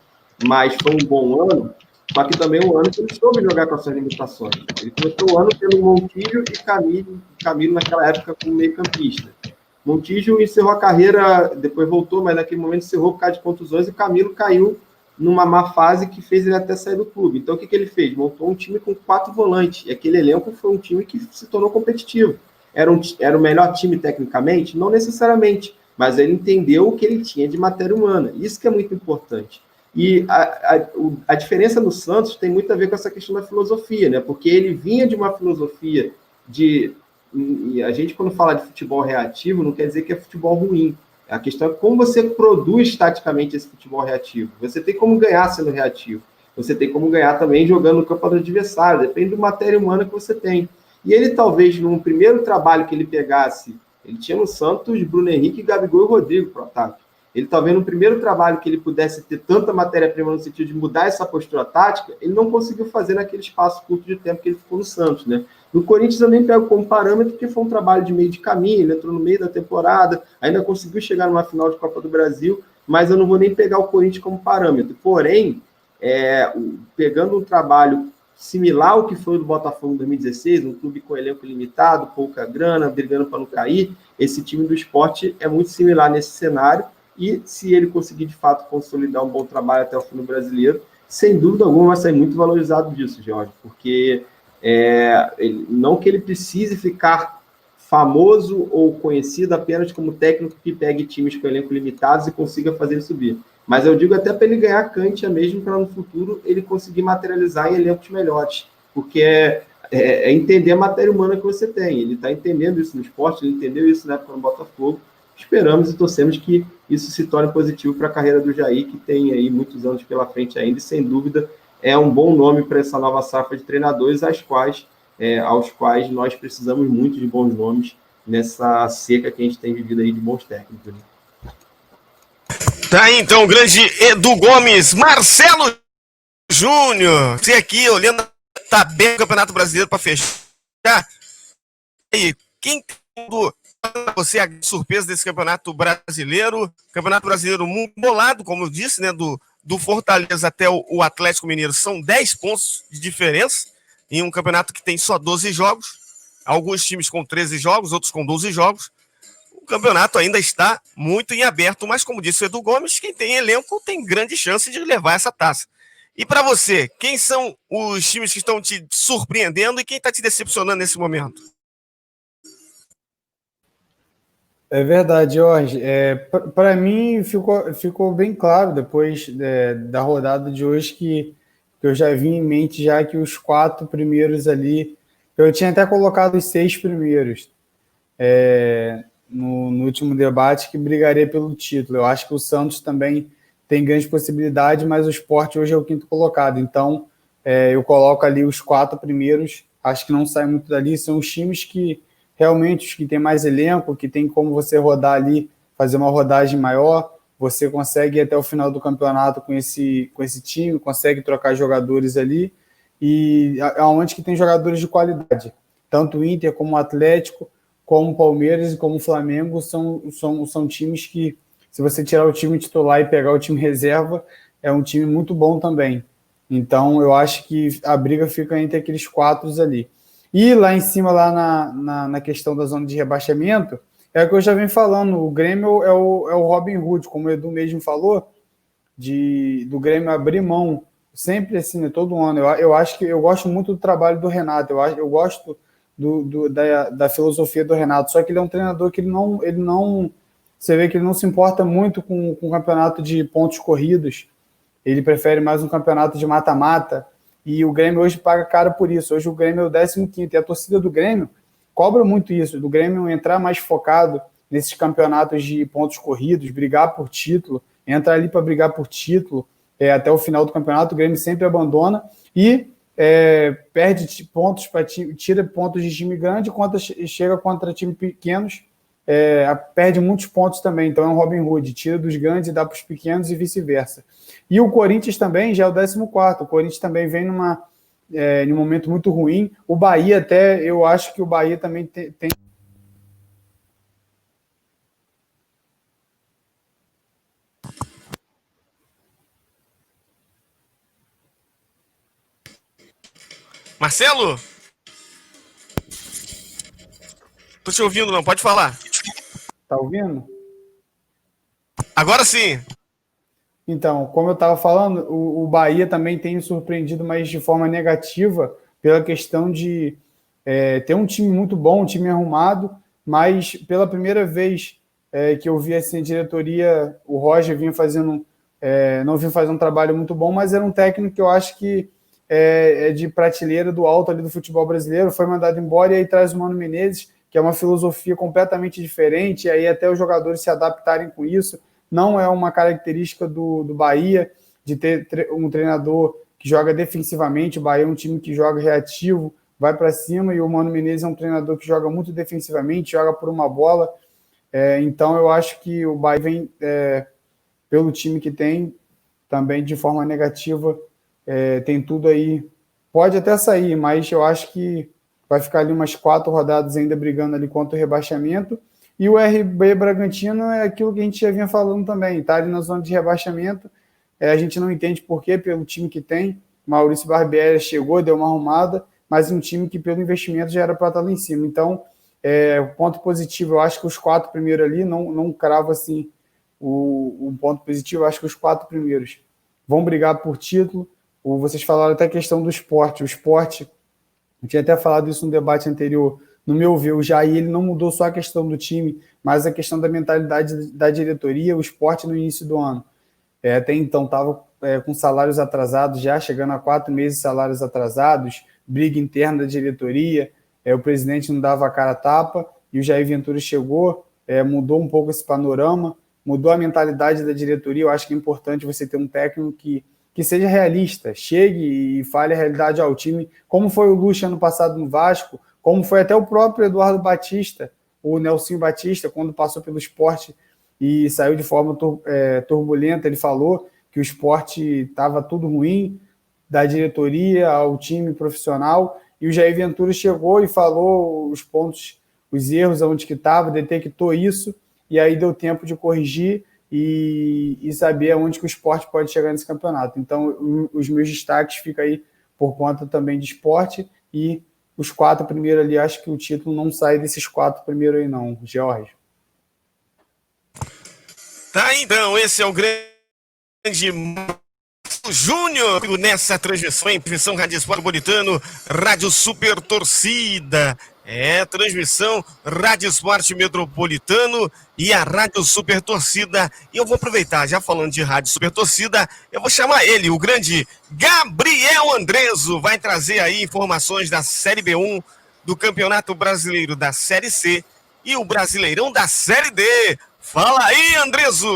mas foi um bom ano. Só que também um ano que ele soube jogar com as suas limitações. Ele começou o ano tendo Montijo e Camilo naquela época como meio-campista. Montijo encerrou a carreira, depois voltou, mas naquele momento encerrou por causa de contusões, e Camilo caiu numa má fase que fez ele até sair do clube. Então o que ele fez? Montou um time com 4 volantes, e aquele elenco foi um time que se tornou competitivo. Era o melhor time tecnicamente? Não necessariamente, mas ele entendeu o que ele tinha de matéria humana. Isso que é muito importante. E a diferença no Santos tem muito a ver com essa questão da filosofia, né? Porque ele vinha de uma filosofia e a gente, quando fala de futebol reativo, não quer dizer que é futebol ruim. A questão é como você produz taticamente esse futebol reativo. Você tem como ganhar sendo reativo. Você tem como ganhar também jogando no campo do adversário. Depende da matéria humana que você tem. E ele, talvez, num primeiro trabalho que ele pegasse, ele tinha no Santos Bruno Henrique, Gabigol e Rodrigo para o ataque. Ele talvez no primeiro trabalho que ele pudesse ter tanta matéria-prima no sentido de mudar essa postura tática, ele não conseguiu fazer naquele espaço curto de tempo que ele ficou no Santos, né? No Corinthians eu nem pego como parâmetro, porque foi um trabalho de meio de caminho, ele entrou no meio da temporada, ainda conseguiu chegar numa final de Copa do Brasil, mas eu não vou nem pegar o Corinthians como parâmetro. Porém, pegando um trabalho similar ao que foi o do Botafogo em 2016, um clube com elenco limitado, pouca grana, brigando para não cair, esse time do Sport é muito similar nesse cenário. E se ele conseguir, de fato, consolidar um bom trabalho até o fim do Brasileiro, sem dúvida alguma vai sair muito valorizado disso, Jorge, porque não que ele precise ficar famoso ou conhecido apenas como técnico que pegue times com elenco limitados e consiga fazer ele subir. Mas eu digo até para ele ganhar cancha mesmo, para no futuro ele conseguir materializar em elencos melhores, porque é entender a matéria humana que você tem. Ele está entendendo isso no esporte, ele entendeu isso na época no Botafogo. Esperamos e torcemos que isso se torne positivo para a carreira do Jair, que tem aí muitos anos pela frente ainda, e sem dúvida é um bom nome para essa nova safra de treinadores, aos quais nós precisamos muito de bons nomes nessa seca que a gente tem vivido aí de bons técnicos. Né? Tá aí então o grande Edu Gomes, Marcelo Júnior, você aqui olhando a tabela do Campeonato Brasileiro para fechar. E quem tem você a surpresa desse Campeonato Brasileiro muito bolado, como eu disse, né, do Fortaleza até o Atlético Mineiro, são 10 pontos de diferença, em um campeonato que tem só 12 jogos, alguns times com 13 jogos, outros com 12 jogos, o campeonato ainda está muito em aberto, mas como disse o Edu Gomes, quem tem elenco tem grande chance de levar essa taça. E para você, quem são os times que estão te surpreendendo e quem está te decepcionando nesse momento? É verdade, Jorge. Para mim ficou bem claro depois da rodada de hoje que eu já vi em mente já que os 4 primeiros ali, eu tinha até colocado os 6 primeiros no último debate que brigaria pelo título. Eu acho que o Santos também tem grande possibilidade, mas o Sport hoje é o quinto colocado. Então, eu coloco ali os 4 primeiros. Acho que não sai muito dali. São os times que realmente os que tem mais elenco, que tem como você rodar ali, fazer uma rodagem maior. Você consegue ir até o final do campeonato com esse time, consegue trocar jogadores ali. E aonde que tem jogadores de qualidade. Tanto o Inter como o Atlético, como o Palmeiras e como o Flamengo são times que, se você tirar o time titular e pegar o time reserva, é um time muito bom também. Então, eu acho que a briga fica entre aqueles 4 ali. E lá em cima, lá na questão da zona de rebaixamento, é o que eu já venho falando, o Grêmio é o Robin Hood, como o Edu mesmo falou, do Grêmio abrir mão, sempre assim, né, todo ano. Eu acho que eu gosto muito do trabalho do Renato, eu gosto da filosofia do Renato, só que ele é um treinador que ele não você vê que ele não se importa muito com o campeonato de pontos corridos, ele prefere mais um campeonato de mata-mata, e o Grêmio hoje paga caro por isso. Hoje o Grêmio é o 15º, e a torcida do Grêmio cobra muito isso, do Grêmio entrar mais focado nesses campeonatos de pontos corridos, brigar por título, entrar ali para brigar por título, até o final do campeonato. O Grêmio sempre abandona e perde pontos, tira pontos de time grande, quando chega contra time pequenos, perde muitos pontos também. Então é um Robin Hood, tira dos grandes e dá para os pequenos e vice-versa. E o Corinthians também já é o 14º. O Corinthians também vem num momento muito ruim. O Bahia até, eu acho que o Bahia também tem... Marcelo? Tô te ouvindo, não. Pode falar. Tá ouvindo? Agora sim. Então, como eu estava falando, o Bahia também tem surpreendido, mas de forma negativa, pela questão de ter um time muito bom, um time arrumado, mas pela primeira vez que eu vi assim, a diretoria, o Roger não vinha fazendo um trabalho muito bom, mas era um técnico que eu acho que é de prateleira do alto ali do futebol brasileiro, foi mandado embora e aí traz o Mano Menezes, que é uma filosofia completamente diferente, e aí até os jogadores se adaptarem com isso. Não é uma característica do Bahia de ter um treinador que joga defensivamente. O Bahia é um time que joga reativo, vai para cima, e o Mano Menezes é um treinador que joga muito defensivamente, joga por uma bola. Então eu acho que o Bahia vem, pelo time que tem, também de forma negativa, tem tudo aí. Pode até sair, mas eu acho que vai ficar ali umas 4 rodadas ainda brigando ali contra o rebaixamento. E o RB Bragantino é aquilo que a gente já vinha falando também, está ali na zona de rebaixamento, a gente não entende por quê, pelo time que tem. Maurício Barbieri chegou, deu uma arrumada, mas um time que pelo investimento já era para estar lá em cima. Então, o ponto positivo, eu acho que os 4 primeiros ali, não cravo assim o ponto positivo, eu acho que os 4 primeiros vão brigar por título. Vocês falaram até a questão do esporte. O esporte, eu tinha até falado isso no debate anterior. No meu ver, o Jair ele não mudou só a questão do time, mas a questão da mentalidade da diretoria, o esporte no início do ano. Até então estava com salários atrasados, já chegando a 4 meses de salários atrasados, briga interna da diretoria, o presidente não dava a cara a tapa, e o Jair Ventura chegou, mudou um pouco esse panorama, mudou a mentalidade da diretoria. Eu acho que é importante você ter um técnico que seja realista, chegue e fale a realidade ao time, como foi o Lucha ano passado no Vasco, como foi até o próprio Eduardo Batista, o Nelsinho Batista, quando passou pelo Sport e saiu de forma turbulenta. Ele falou que o Sport estava tudo ruim, da diretoria ao time profissional, e o Jair Ventura chegou e falou os pontos, os erros, onde que estava, detectou isso, e aí deu tempo de corrigir e saber aonde que o Sport pode chegar nesse campeonato. Então, os meus destaques ficam aí por conta também de Sport, e os 4 primeiros ali, acho que o título não sai desses 4 primeiros aí não, Jorge. Tá, então, esse é o grande Júnior nessa transmissão em Rádio Esporte Metropolitano, Rádio Super Torcida. Transmissão Rádio Esporte Metropolitano e a Rádio Super Torcida. E eu vou aproveitar, já falando de Rádio Super Torcida, eu vou chamar ele, o grande Gabriel Andreso. Vai trazer aí informações da Série B1, do Campeonato Brasileiro da Série C e o Brasileirão da Série D. Fala aí, Andreso!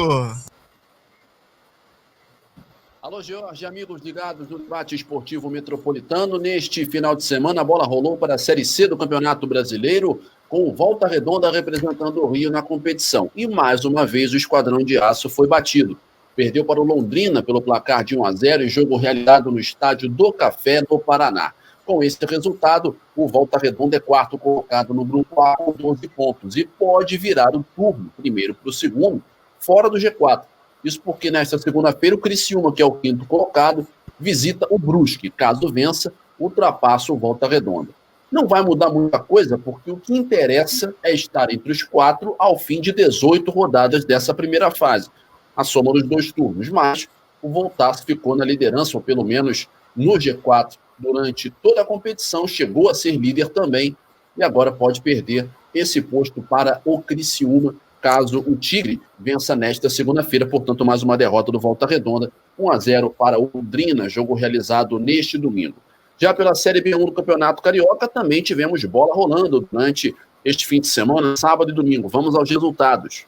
Alô, Jorge, amigos ligados no debate esportivo metropolitano. Neste final de semana, a bola rolou para a Série C do Campeonato Brasileiro, com o Volta Redonda representando o Rio na competição. E, mais uma vez, o Esquadrão de Aço foi batido. Perdeu para o Londrina pelo placar de 1-0 em jogo realizado no estádio do Café, no Paraná. Com esse resultado, o Volta Redonda é quarto colocado no grupo A com 12 pontos e pode virar o turno, primeiro para o segundo, fora do G4. Isso porque nesta segunda-feira o Criciúma, que é o quinto colocado, visita o Brusque. Caso vença, ultrapassa o Volta Redonda. Não vai mudar muita coisa, porque o que interessa é estar entre os quatro ao fim de 18 rodadas dessa primeira fase. A soma dos dois turnos, mas o Voltaço ficou na liderança, ou pelo menos no G4, durante toda a competição, chegou a ser líder também, e agora pode perder esse posto para o Criciúma, caso o Tigre vença nesta segunda-feira. Portanto, mais uma derrota do Volta Redonda, 1-0 para o Londrina, jogo realizado neste domingo. Já pela Série B1 do Campeonato Carioca, também tivemos bola rolando durante este fim de semana, sábado e domingo. Vamos aos resultados.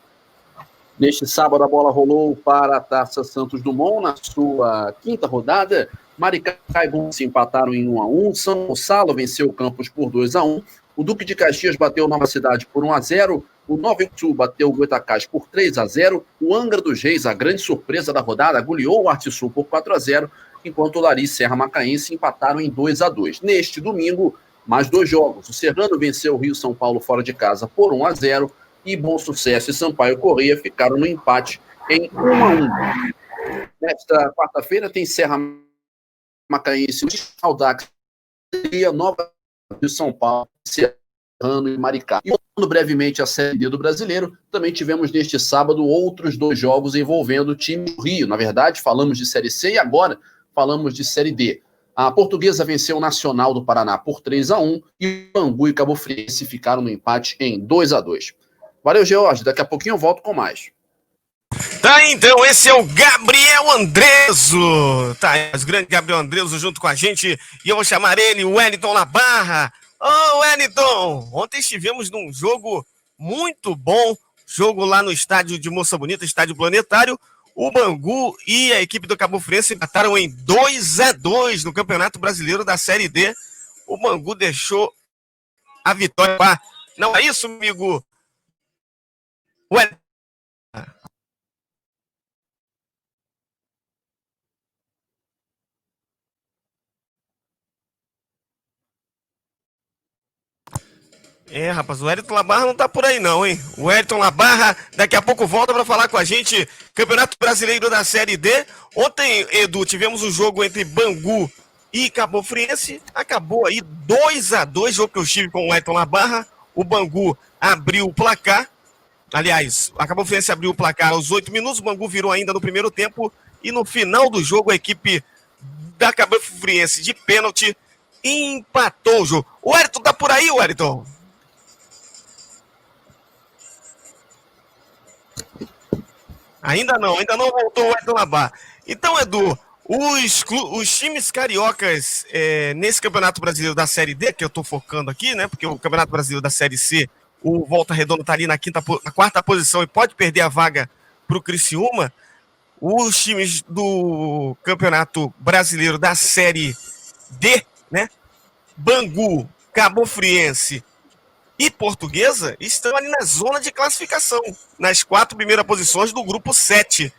Neste sábado, a bola rolou para a Taça Santos Dumont, na sua quinta rodada. Maricá e Bom se empataram em 1-1. São Gonçalo venceu o Campos por 2-1. O Duque de Caxias bateu Nova Cidade por 1-0. O Nova Iguaçu bateu o Goitacás por 3-0. O Angra dos Reis, a grande surpresa da rodada, goleou o Arte Sul por 4-0, enquanto o Lari e Serra Macaense empataram em 2-2. Neste domingo, mais dois jogos. O Serrano venceu o Rio São Paulo fora de casa por 1-0 e Bom Sucesso e Sampaio Corrêa ficaram no empate em 1-1. Nesta quarta-feira tem Serra Macaense, Audax e a Nova Rio São Paulo, Serrano e Maricá. E falando brevemente a Série D do Brasileiro, também tivemos neste sábado outros dois jogos envolvendo o time do Rio. Na verdade, falamos de Série C e agora falamos de Série D. A Portuguesa venceu o Nacional do Paraná por 3-1 e o Bangu e Cabo Friense ficaram no empate em 2-2. Valeu, George. Daqui a pouquinho eu volto com mais. Tá, então, esse é o Gabriel Andreso. Tá, o grande Gabriel Andreso junto com a gente. E eu vou chamar ele, o Wellington Labarra. Ô, Wellington, ontem estivemos num jogo muito bom. Jogo lá no estádio de Moça Bonita, estádio Planetário. O Bangu e a equipe do Cabo Friense empataram em 2-2 no Campeonato Brasileiro da Série D. O Bangu deixou a vitória. Não é isso, amigo? Wellington. Rapaz, o Wellington Labarra não tá por aí não, hein? O Wellington Labarra daqui a pouco volta para falar com a gente. Campeonato Brasileiro da Série D. Ontem, Edu, tivemos um jogo entre Bangu e Cabo Friense. Acabou aí 2-2, jogo que eu estive com o Wellington Labarra. O Bangu abriu o placar. Aliás, a Cabo Friense abriu o placar aos 8 minutos. O Bangu virou ainda no primeiro tempo. E no final do jogo, a equipe da Cabo Friense de pênalti empatou o jogo. O Wellington tá por aí, Wellington? Ainda não voltou o Wellington Labarra. Então, Edu, os times cariocas nesse Campeonato Brasileiro da Série D, que eu tô focando aqui, né? Porque o Campeonato Brasileiro da Série C, o Volta Redonda tá ali na quarta posição e pode perder a vaga pro Criciúma. Os times do Campeonato Brasileiro da Série D, né? Bangu, Cabo Friense e Portuguesa estão ali na zona de classificação, nas 4 primeiras posições do grupo 7.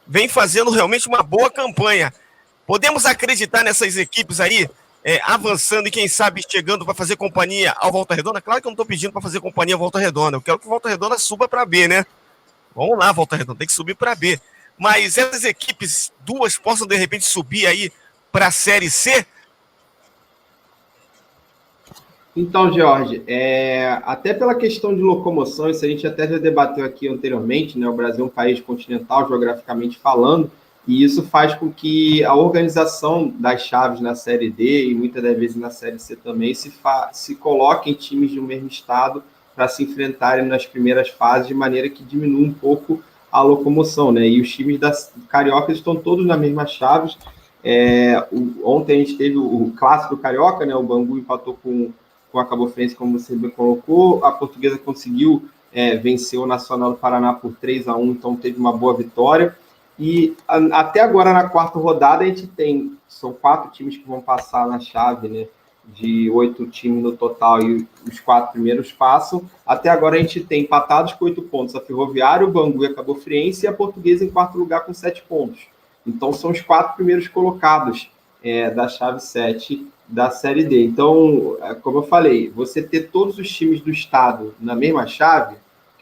Vem fazendo realmente uma boa campanha. Podemos acreditar nessas equipes aí, avançando e quem sabe chegando para fazer companhia ao Volta Redonda? Claro que eu não estou pedindo para fazer companhia ao Volta Redonda, eu quero que o Volta Redonda suba para B, né? Vamos lá, Volta Redonda, tem que subir para B. Mas essas equipes, duas, possam de repente subir aí para a Série C? Então, Jorge, até pela questão de locomoção, isso a gente até já debateu aqui anteriormente, né? O Brasil é um país continental, geograficamente falando, E isso faz com que a organização das chaves na Série D e muitas das vezes na Série C também se coloquem times de um mesmo estado para se enfrentarem nas primeiras fases, de maneira que diminua um pouco a locomoção, né? E os times da Carioca estão todos na mesma chave. Ontem a gente teve o clássico Carioca, né? O Bangu empatou com a Cabo Friense, como você bem colocou. A Portuguesa conseguiu vencer o Nacional do Paraná por 3-1, então teve uma boa vitória. E até agora, na quarta rodada, a gente são 4 times que vão passar na chave, né? De 8 times no total, e os 4 primeiros passam. Até agora a gente tem empatados com 8 pontos a Ferroviária, o Bangu e a Cabo Friense, e a Portuguesa em quarto lugar com 7 pontos. Então são os 4 primeiros colocados da chave 7 da Série D. Então, como eu falei, você ter todos os times do estado na mesma chave,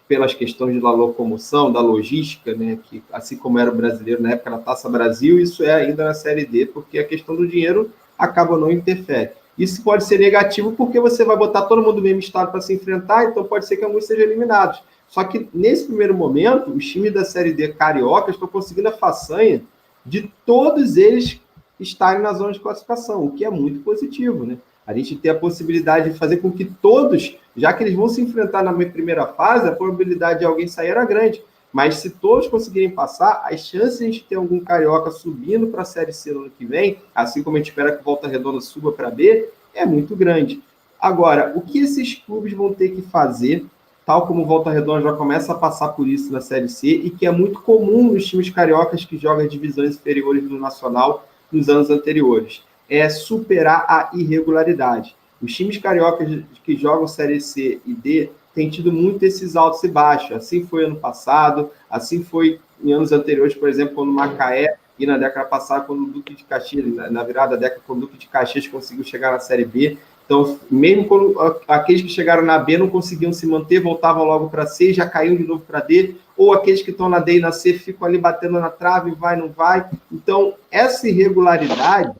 pelas questões da locomoção, da logística, né, que assim como era o brasileiro na época da Taça Brasil, isso é ainda na Série D, porque a questão do dinheiro acaba não interfere. Isso pode ser negativo porque você vai botar todo mundo no mesmo estado para se enfrentar, então pode ser que alguns sejam eliminados. Só que, nesse primeiro momento, os times da Série D carioca estão conseguindo a façanha de todos eles estarem na zona de classificação, o que é muito positivo, né? A gente tem a possibilidade de fazer com que todos, já que eles vão se enfrentar na primeira fase, a probabilidade de alguém sair era grande. Mas se todos conseguirem passar, as chances de a gente ter algum carioca subindo para a Série C no ano que vem, assim como a gente espera que Volta Redonda suba para B, é muito grande. Agora, o que esses clubes vão ter que fazer, tal como Volta Redonda já começa a passar por isso na Série C, e que é muito comum nos times cariocas que jogam as divisões inferiores do Nacional nos anos anteriores, é superar a irregularidade. Os times cariocas que jogam Série C e D têm tido muito esses altos e baixos. Assim foi ano passado, assim foi em anos anteriores, por exemplo, quando o Macaé, e na década passada, quando o Duque de Caxias, na virada da década, quando o Duque de Caxias conseguiu chegar na Série B. Então, mesmo quando aqueles que chegaram na B não conseguiam se manter, voltavam logo para C, já caíam de novo para D, ou aqueles que estão na D e na C ficam ali batendo na trave, vai, não vai. Então, essa irregularidade,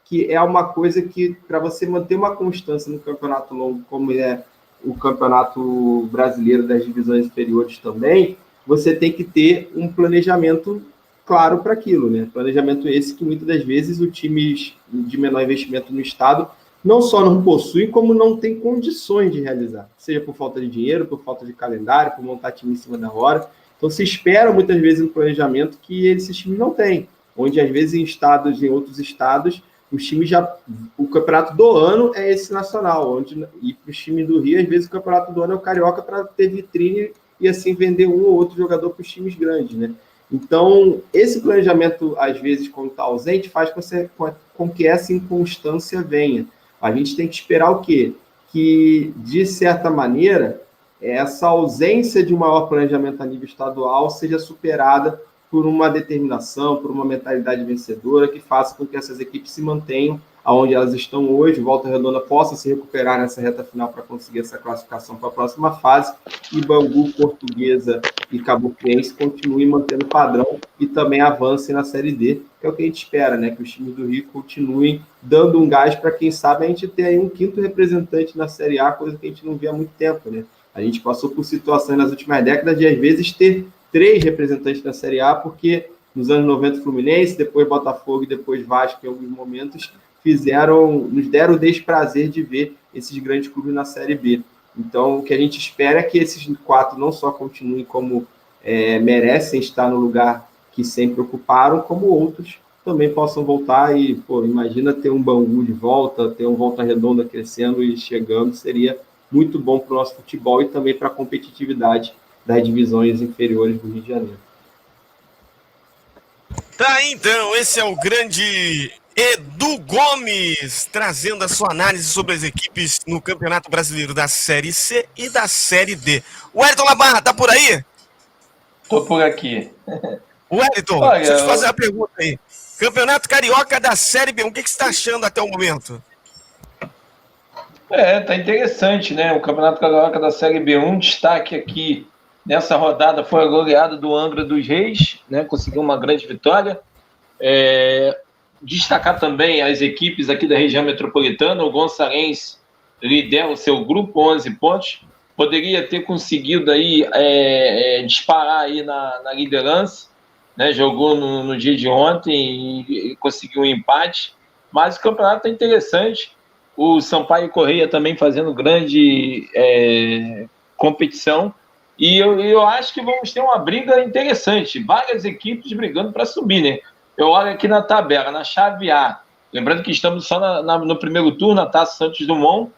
que é uma coisa que, para você manter uma constância no campeonato longo, como é o campeonato brasileiro das divisões inferiores também, você tem que ter um planejamento claro para aquilo, né? Planejamento esse que muitas das vezes os times de menor investimento no estado não só não possuem, como não têm condições de realizar, seja por falta de dinheiro, por falta de calendário, por montar time em cima da hora. Então se espera muitas vezes um planejamento que esses times não têm, onde às vezes em outros estados, os times o campeonato do ano é esse nacional, e para os times do Rio, às vezes o campeonato do ano é o carioca para ter vitrine e assim vender um ou outro jogador para os times grandes, né? Então, esse planejamento, às vezes, quando está ausente, faz com que essa inconstância venha. A gente tem que esperar o quê? Que, de certa maneira, essa ausência de um maior planejamento a nível estadual seja superada por uma determinação, por uma mentalidade vencedora que faça com que essas equipes se mantenham aonde elas estão hoje, Volta Redonda possa se recuperar nessa reta final para conseguir essa classificação para a próxima fase, e Bangu, Portuguesa e Cabo Friense continuem mantendo o padrão e também avancem na Série D, que é o que a gente espera, né? Que os times do Rio continuem dando um gás para, quem sabe, a gente ter aí um quinto representante na Série A, coisa que a gente não vê há muito tempo, né? A gente passou por situações nas últimas décadas de, às vezes, ter 3 representantes na Série A, porque nos anos 90 Fluminense, depois Botafogo e depois Vasco, em alguns momentos, nos deram o desprazer de ver esses grandes clubes na Série B. Então, o que a gente espera é que esses 4 não só continuem como merecem estar no lugar que sempre ocuparam, como outros também possam voltar e, imagina ter um Bangu de volta, ter um Volta Redonda crescendo e chegando, seria muito bom para o nosso futebol e também para a competitividade das divisões inferiores do Rio de Janeiro. Tá, então, esse é o grande Edu Gomes, trazendo a sua análise sobre as equipes no Campeonato Brasileiro da Série C e da Série D. O Wellington Labarra, tá por aí? Tô por aqui. Wellington, deixa eu te fazer uma pergunta aí. Campeonato Carioca da Série B, o que você está achando até o momento? Tá interessante, né? O Campeonato Carioca da Série B, um destaque aqui nessa rodada foi a goleada do Angra dos Reis, né? Conseguiu uma grande vitória. Destacar também as equipes aqui da região metropolitana. O Gonçalense lidera o seu grupo, 11 pontos. Poderia ter conseguido aí disparar aí na liderança, né? Jogou no dia de ontem e conseguiu um empate. Mas o campeonato é interessante. O Sampaio Corrêa também fazendo grande competição. E eu acho que vamos ter uma briga interessante. Várias equipes brigando para subir, né? Eu olho aqui na tabela, na chave A. Lembrando que estamos só no primeiro turno, na Taça Santos Dumont.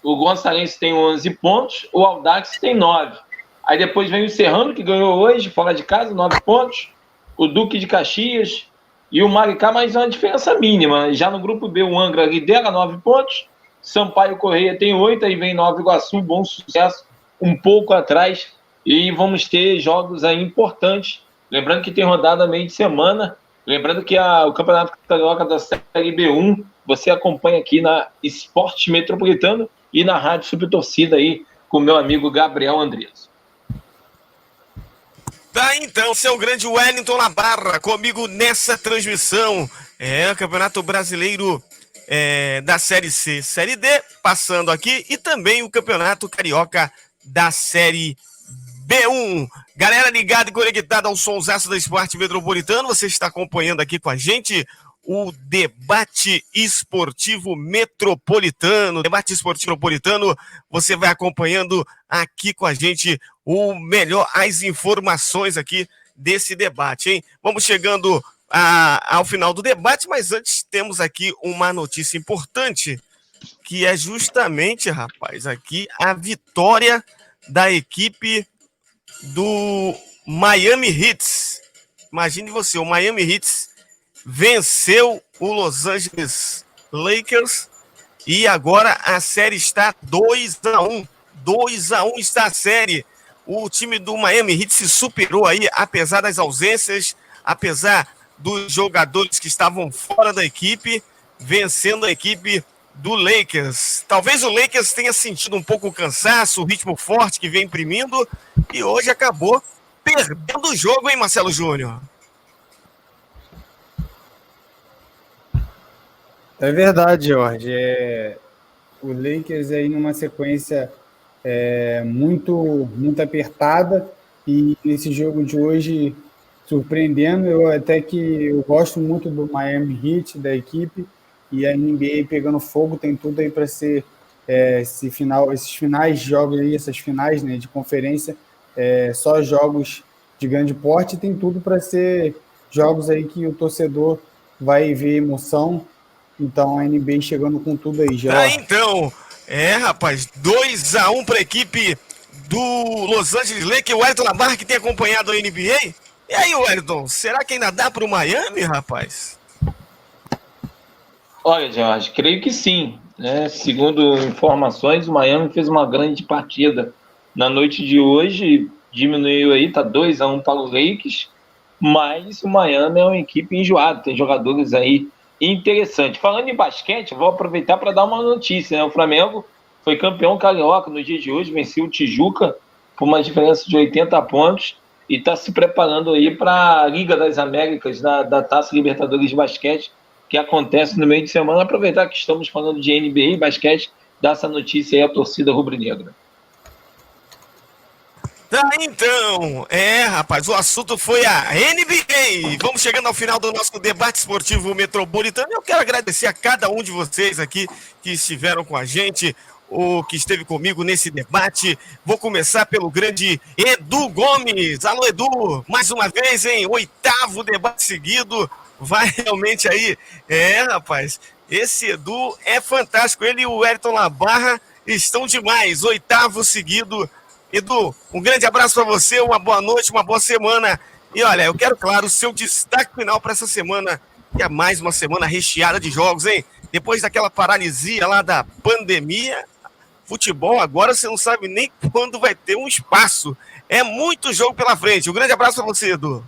O Gonçalense tem 11 pontos, o Audax tem 9. Aí depois vem o Serrano, que ganhou hoje, fora de casa, 9 pontos. O Duque de Caxias e o Maricá, mas é uma diferença mínima. Já no grupo B, o Angra lidera 9 pontos. Sampaio Corrêa tem 8, aí vem Nova Iguaçu, Bom Sucesso, um pouco atrás. E vamos ter jogos aí importantes. Lembrando que tem rodada meio de semana. Lembrando que o Campeonato Carioca da Série B1 você acompanha aqui na Esporte Metropolitano e na Rádio Subtorcida aí com o meu amigo Gabriel Andres. Tá, então, seu grande Wellington Labarra, comigo nessa transmissão. O Campeonato Brasileiro da Série C, Série D, passando aqui, e também o Campeonato Carioca da Série B1. Galera ligada e conectada ao sonsaço da Esporte Metropolitano, você está acompanhando aqui com a gente o Debate Esportivo Metropolitano. Debate Esportivo Metropolitano, você vai acompanhando aqui com a gente o melhor, as informações aqui desse debate, hein? Vamos chegando ao final do debate, mas antes temos aqui uma notícia importante, que é justamente, rapaz, aqui a vitória da equipe do Miami Heat. Imagine você, o Miami Heat venceu o Los Angeles Lakers e agora a série está 2-1. 2-1 está a série. O time do Miami Heat se superou aí, apesar das ausências, apesar dos jogadores que estavam fora da equipe, vencendo a equipe do Lakers. Talvez o Lakers tenha sentido um pouco o cansaço, o ritmo forte que vem imprimindo, e hoje acabou perdendo o jogo, hein, Marcelo Júnior? É verdade, Jorge. O Lakers aí numa sequência muito apertada, e nesse jogo de hoje surpreendendo. Eu gosto muito do Miami Heat, da equipe, e a NBA pegando fogo, tem tudo aí para ser esses finais de jogos aí, essas finais, né, de conferência, só jogos de grande porte, tem tudo para ser jogos aí que o torcedor vai ver emoção. Então a NBA chegando com tudo aí, já. Tá, então, rapaz, 2-1 para a equipe do Los Angeles Lakers. O Wellington Labarra, que tem acompanhado a NBA. E aí, Wellington, será que ainda dá para o Miami, rapaz? Olha, Jorge, creio que sim, né? Segundo informações, o Miami fez uma grande partida na noite de hoje, diminuiu aí, tá 2-1 para o Lakers, mas o Miami é uma equipe enjoada, tem jogadores aí interessantes. Falando em basquete, vou aproveitar para dar uma notícia, né? O Flamengo foi campeão carioca no dia de hoje, venceu o Tijuca por uma diferença de 80 pontos e está se preparando aí para a Liga das Américas, da Taça Libertadores de Basquete, que acontece no meio de semana. Aproveitar que estamos falando de NBA e basquete, dar essa notícia aí à torcida rubro-negra. Tá, então, rapaz, o assunto foi a NBA. Vamos chegando ao final do nosso debate esportivo metropolitano. Eu quero agradecer a cada um de vocês aqui que estiveram com a gente, o que esteve comigo nesse debate. Vou começar pelo grande Edu Gomes. Alô, Edu, mais uma vez, hein? 8º debate seguido. Vai realmente aí. Rapaz, esse Edu é fantástico. Ele e o Wellington Labarra estão demais. 8º seguido. Edu, um grande abraço para você, uma boa noite, uma boa semana. E olha, eu quero, claro, o seu destaque final para essa semana, que é mais uma semana recheada de jogos, hein? Depois daquela paralisia lá da pandemia, futebol agora você não sabe nem quando vai ter um espaço. É muito jogo pela frente. Um grande abraço para você, Edu.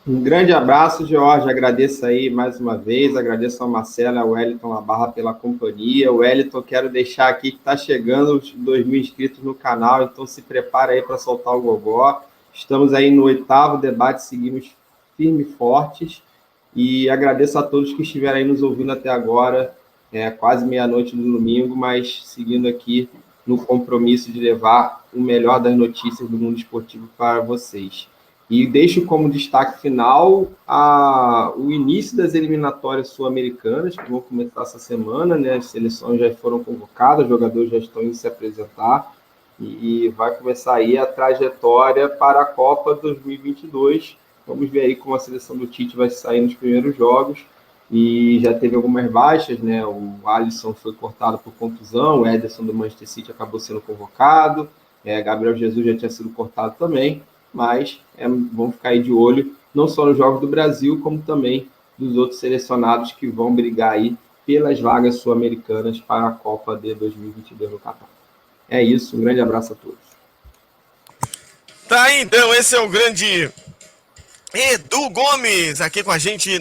Um grande abraço, Jorge. Agradeço aí mais uma vez. Agradeço ao Marcelo e ao Wellington Labarra pela companhia. O Wellington, quero deixar aqui que está chegando os 2.000 inscritos no canal, então se prepara aí para soltar o gogó. Estamos aí no 8º debate, seguimos firmes e fortes. E agradeço a todos que estiveram aí nos ouvindo até agora, quase meia-noite do domingo, mas seguindo aqui no compromisso de levar o melhor das notícias do mundo esportivo para vocês. E deixo como destaque final o início das eliminatórias sul-americanas, que vão começar essa semana, né? As seleções já foram convocadas, os jogadores já estão indo se apresentar, e vai começar aí a trajetória para a Copa 2022. Vamos ver aí como a seleção do Tite vai sair nos primeiros jogos, e já teve algumas baixas, né? O Alisson foi cortado por contusão, o Ederson do Manchester City acabou sendo convocado, Gabriel Jesus já tinha sido cortado também, mas vamos ficar aí de olho, não só nos jogos do Brasil, como também dos outros selecionados que vão brigar aí pelas vagas sul-americanas para a Copa de 2022 no Catar. É isso, um grande abraço a todos. Tá aí, então, esse é o grande Edu Gomes, aqui com a gente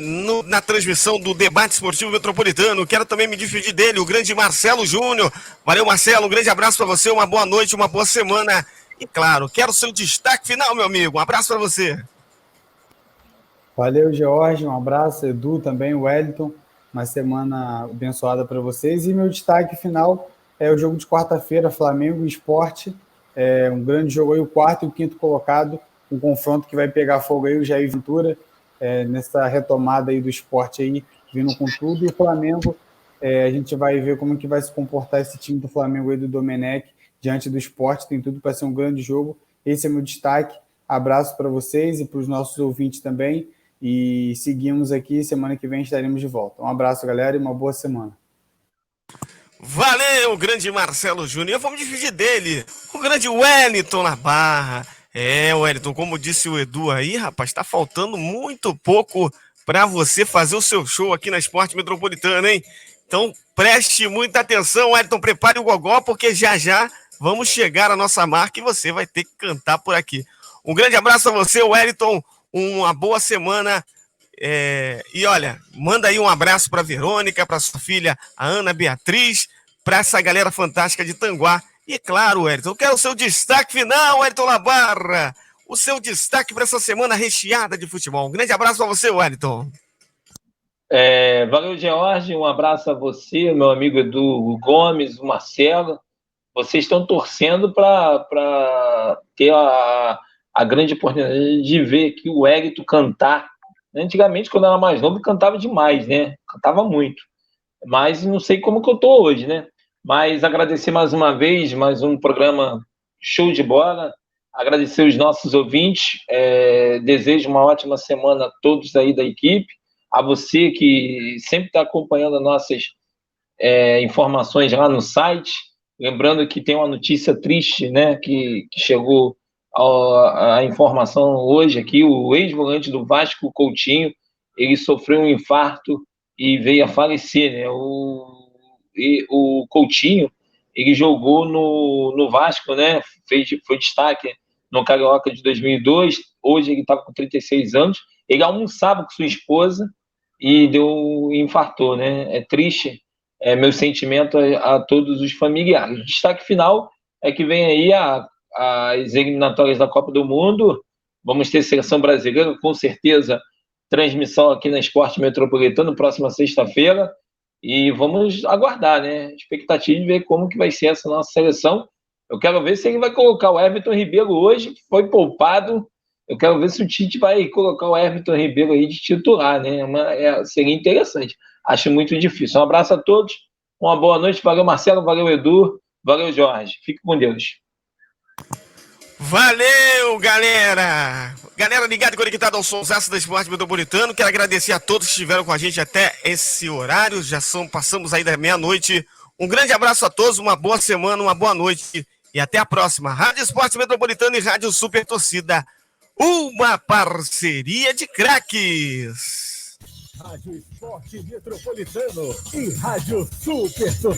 na transmissão do Debate Esportivo Metropolitano. Quero também me despedir dele, o grande Marcelo Júnior. Valeu, Marcelo, um grande abraço para você, uma boa noite, uma boa semana. E claro, quero o seu destaque final, meu amigo. Um abraço para você. Valeu, George. Um abraço, Edu, também, Wellington. Uma semana abençoada para vocês. E meu destaque final é o jogo de quarta-feira, Flamengo e Sport. É um grande jogo aí, o quarto e o quinto colocado. Um confronto que vai pegar fogo aí, o Jair Ventura, nessa retomada aí do Sport aí, vindo com tudo. E o Flamengo, a gente vai ver como que vai se comportar esse time do Flamengo aí, do Domenech, diante do Sport. Tem tudo para ser um grande jogo. Esse é meu destaque. Abraço para vocês e para os nossos ouvintes também. E seguimos aqui. Semana que vem estaremos de volta. Um abraço, galera, e uma boa semana. Valeu, grande Marcelo Júnior. Vamos despedir dele, o grande Wellington na barra. Wellington, como disse o Edu aí, rapaz, tá faltando muito pouco para você fazer o seu show aqui na Esporte Metropolitano, hein? Então, preste muita atenção, Wellington, prepare o gogó, porque já vamos chegar à nossa marca e você vai ter que cantar por aqui. Um grande abraço a você, Wellington, uma boa semana. E olha, manda aí um abraço para Verônica, para sua filha, a Ana Beatriz, para essa galera fantástica de Tanguá. E claro, Wellington, eu quero o seu destaque final, Wellington Labarra. O seu destaque para essa semana recheada de futebol. Um grande abraço para você, Wellington. Valeu, George. Um abraço a você, meu amigo Edu Gomes, o Marcelo. Vocês estão torcendo para ter a grande oportunidade de ver aqui o Wellington cantar. Antigamente, quando eu era mais novo, cantava demais, né? Cantava muito. Mas não sei como que eu tô hoje, né? Mas agradecer mais uma vez, mais um programa show de bola. Agradecer os nossos ouvintes. Desejo uma ótima semana a todos aí da equipe. A você que sempre está acompanhando as nossas informações lá no site. Lembrando que tem uma notícia triste, né? Que chegou a informação hoje aqui, o ex-volante do Vasco, Coutinho, ele sofreu um infarto e veio a falecer, né? O Coutinho, ele jogou no Vasco, né? Foi destaque no Carioca de 2002, hoje ele está com 36 anos, ele almoçava com sua esposa e infartou, né? É triste, meu sentimento a todos os familiares. O destaque final é que vem aí as eliminatórias da Copa do Mundo. Vamos ter seleção brasileira, com certeza, transmissão aqui na Esporte Metropolitano, próxima sexta-feira, e vamos aguardar, né? Expectativa de ver como que vai ser essa nossa seleção. Eu quero ver se ele vai colocar o Everton Ribeiro hoje, que foi poupado. Eu quero ver se o Tite vai colocar o Everton Ribeiro aí de titular, né? Seria interessante. Acho muito difícil. Um abraço a todos, uma boa noite. Valeu, Marcelo, valeu, Edu, valeu, Jorge. Fique com Deus. Valeu, galera! Galera ligada e conectada ao Sonsaço da Esporte Metropolitano, quero agradecer a todos que estiveram com a gente até esse horário, passamos aí da meia-noite. Um grande abraço a todos, uma boa semana, uma boa noite e até a próxima. Rádio Esporte Metropolitano e Rádio Super Torcida, uma parceria de craques. Rádio Esporte Metropolitano e Rádio Super Torcida.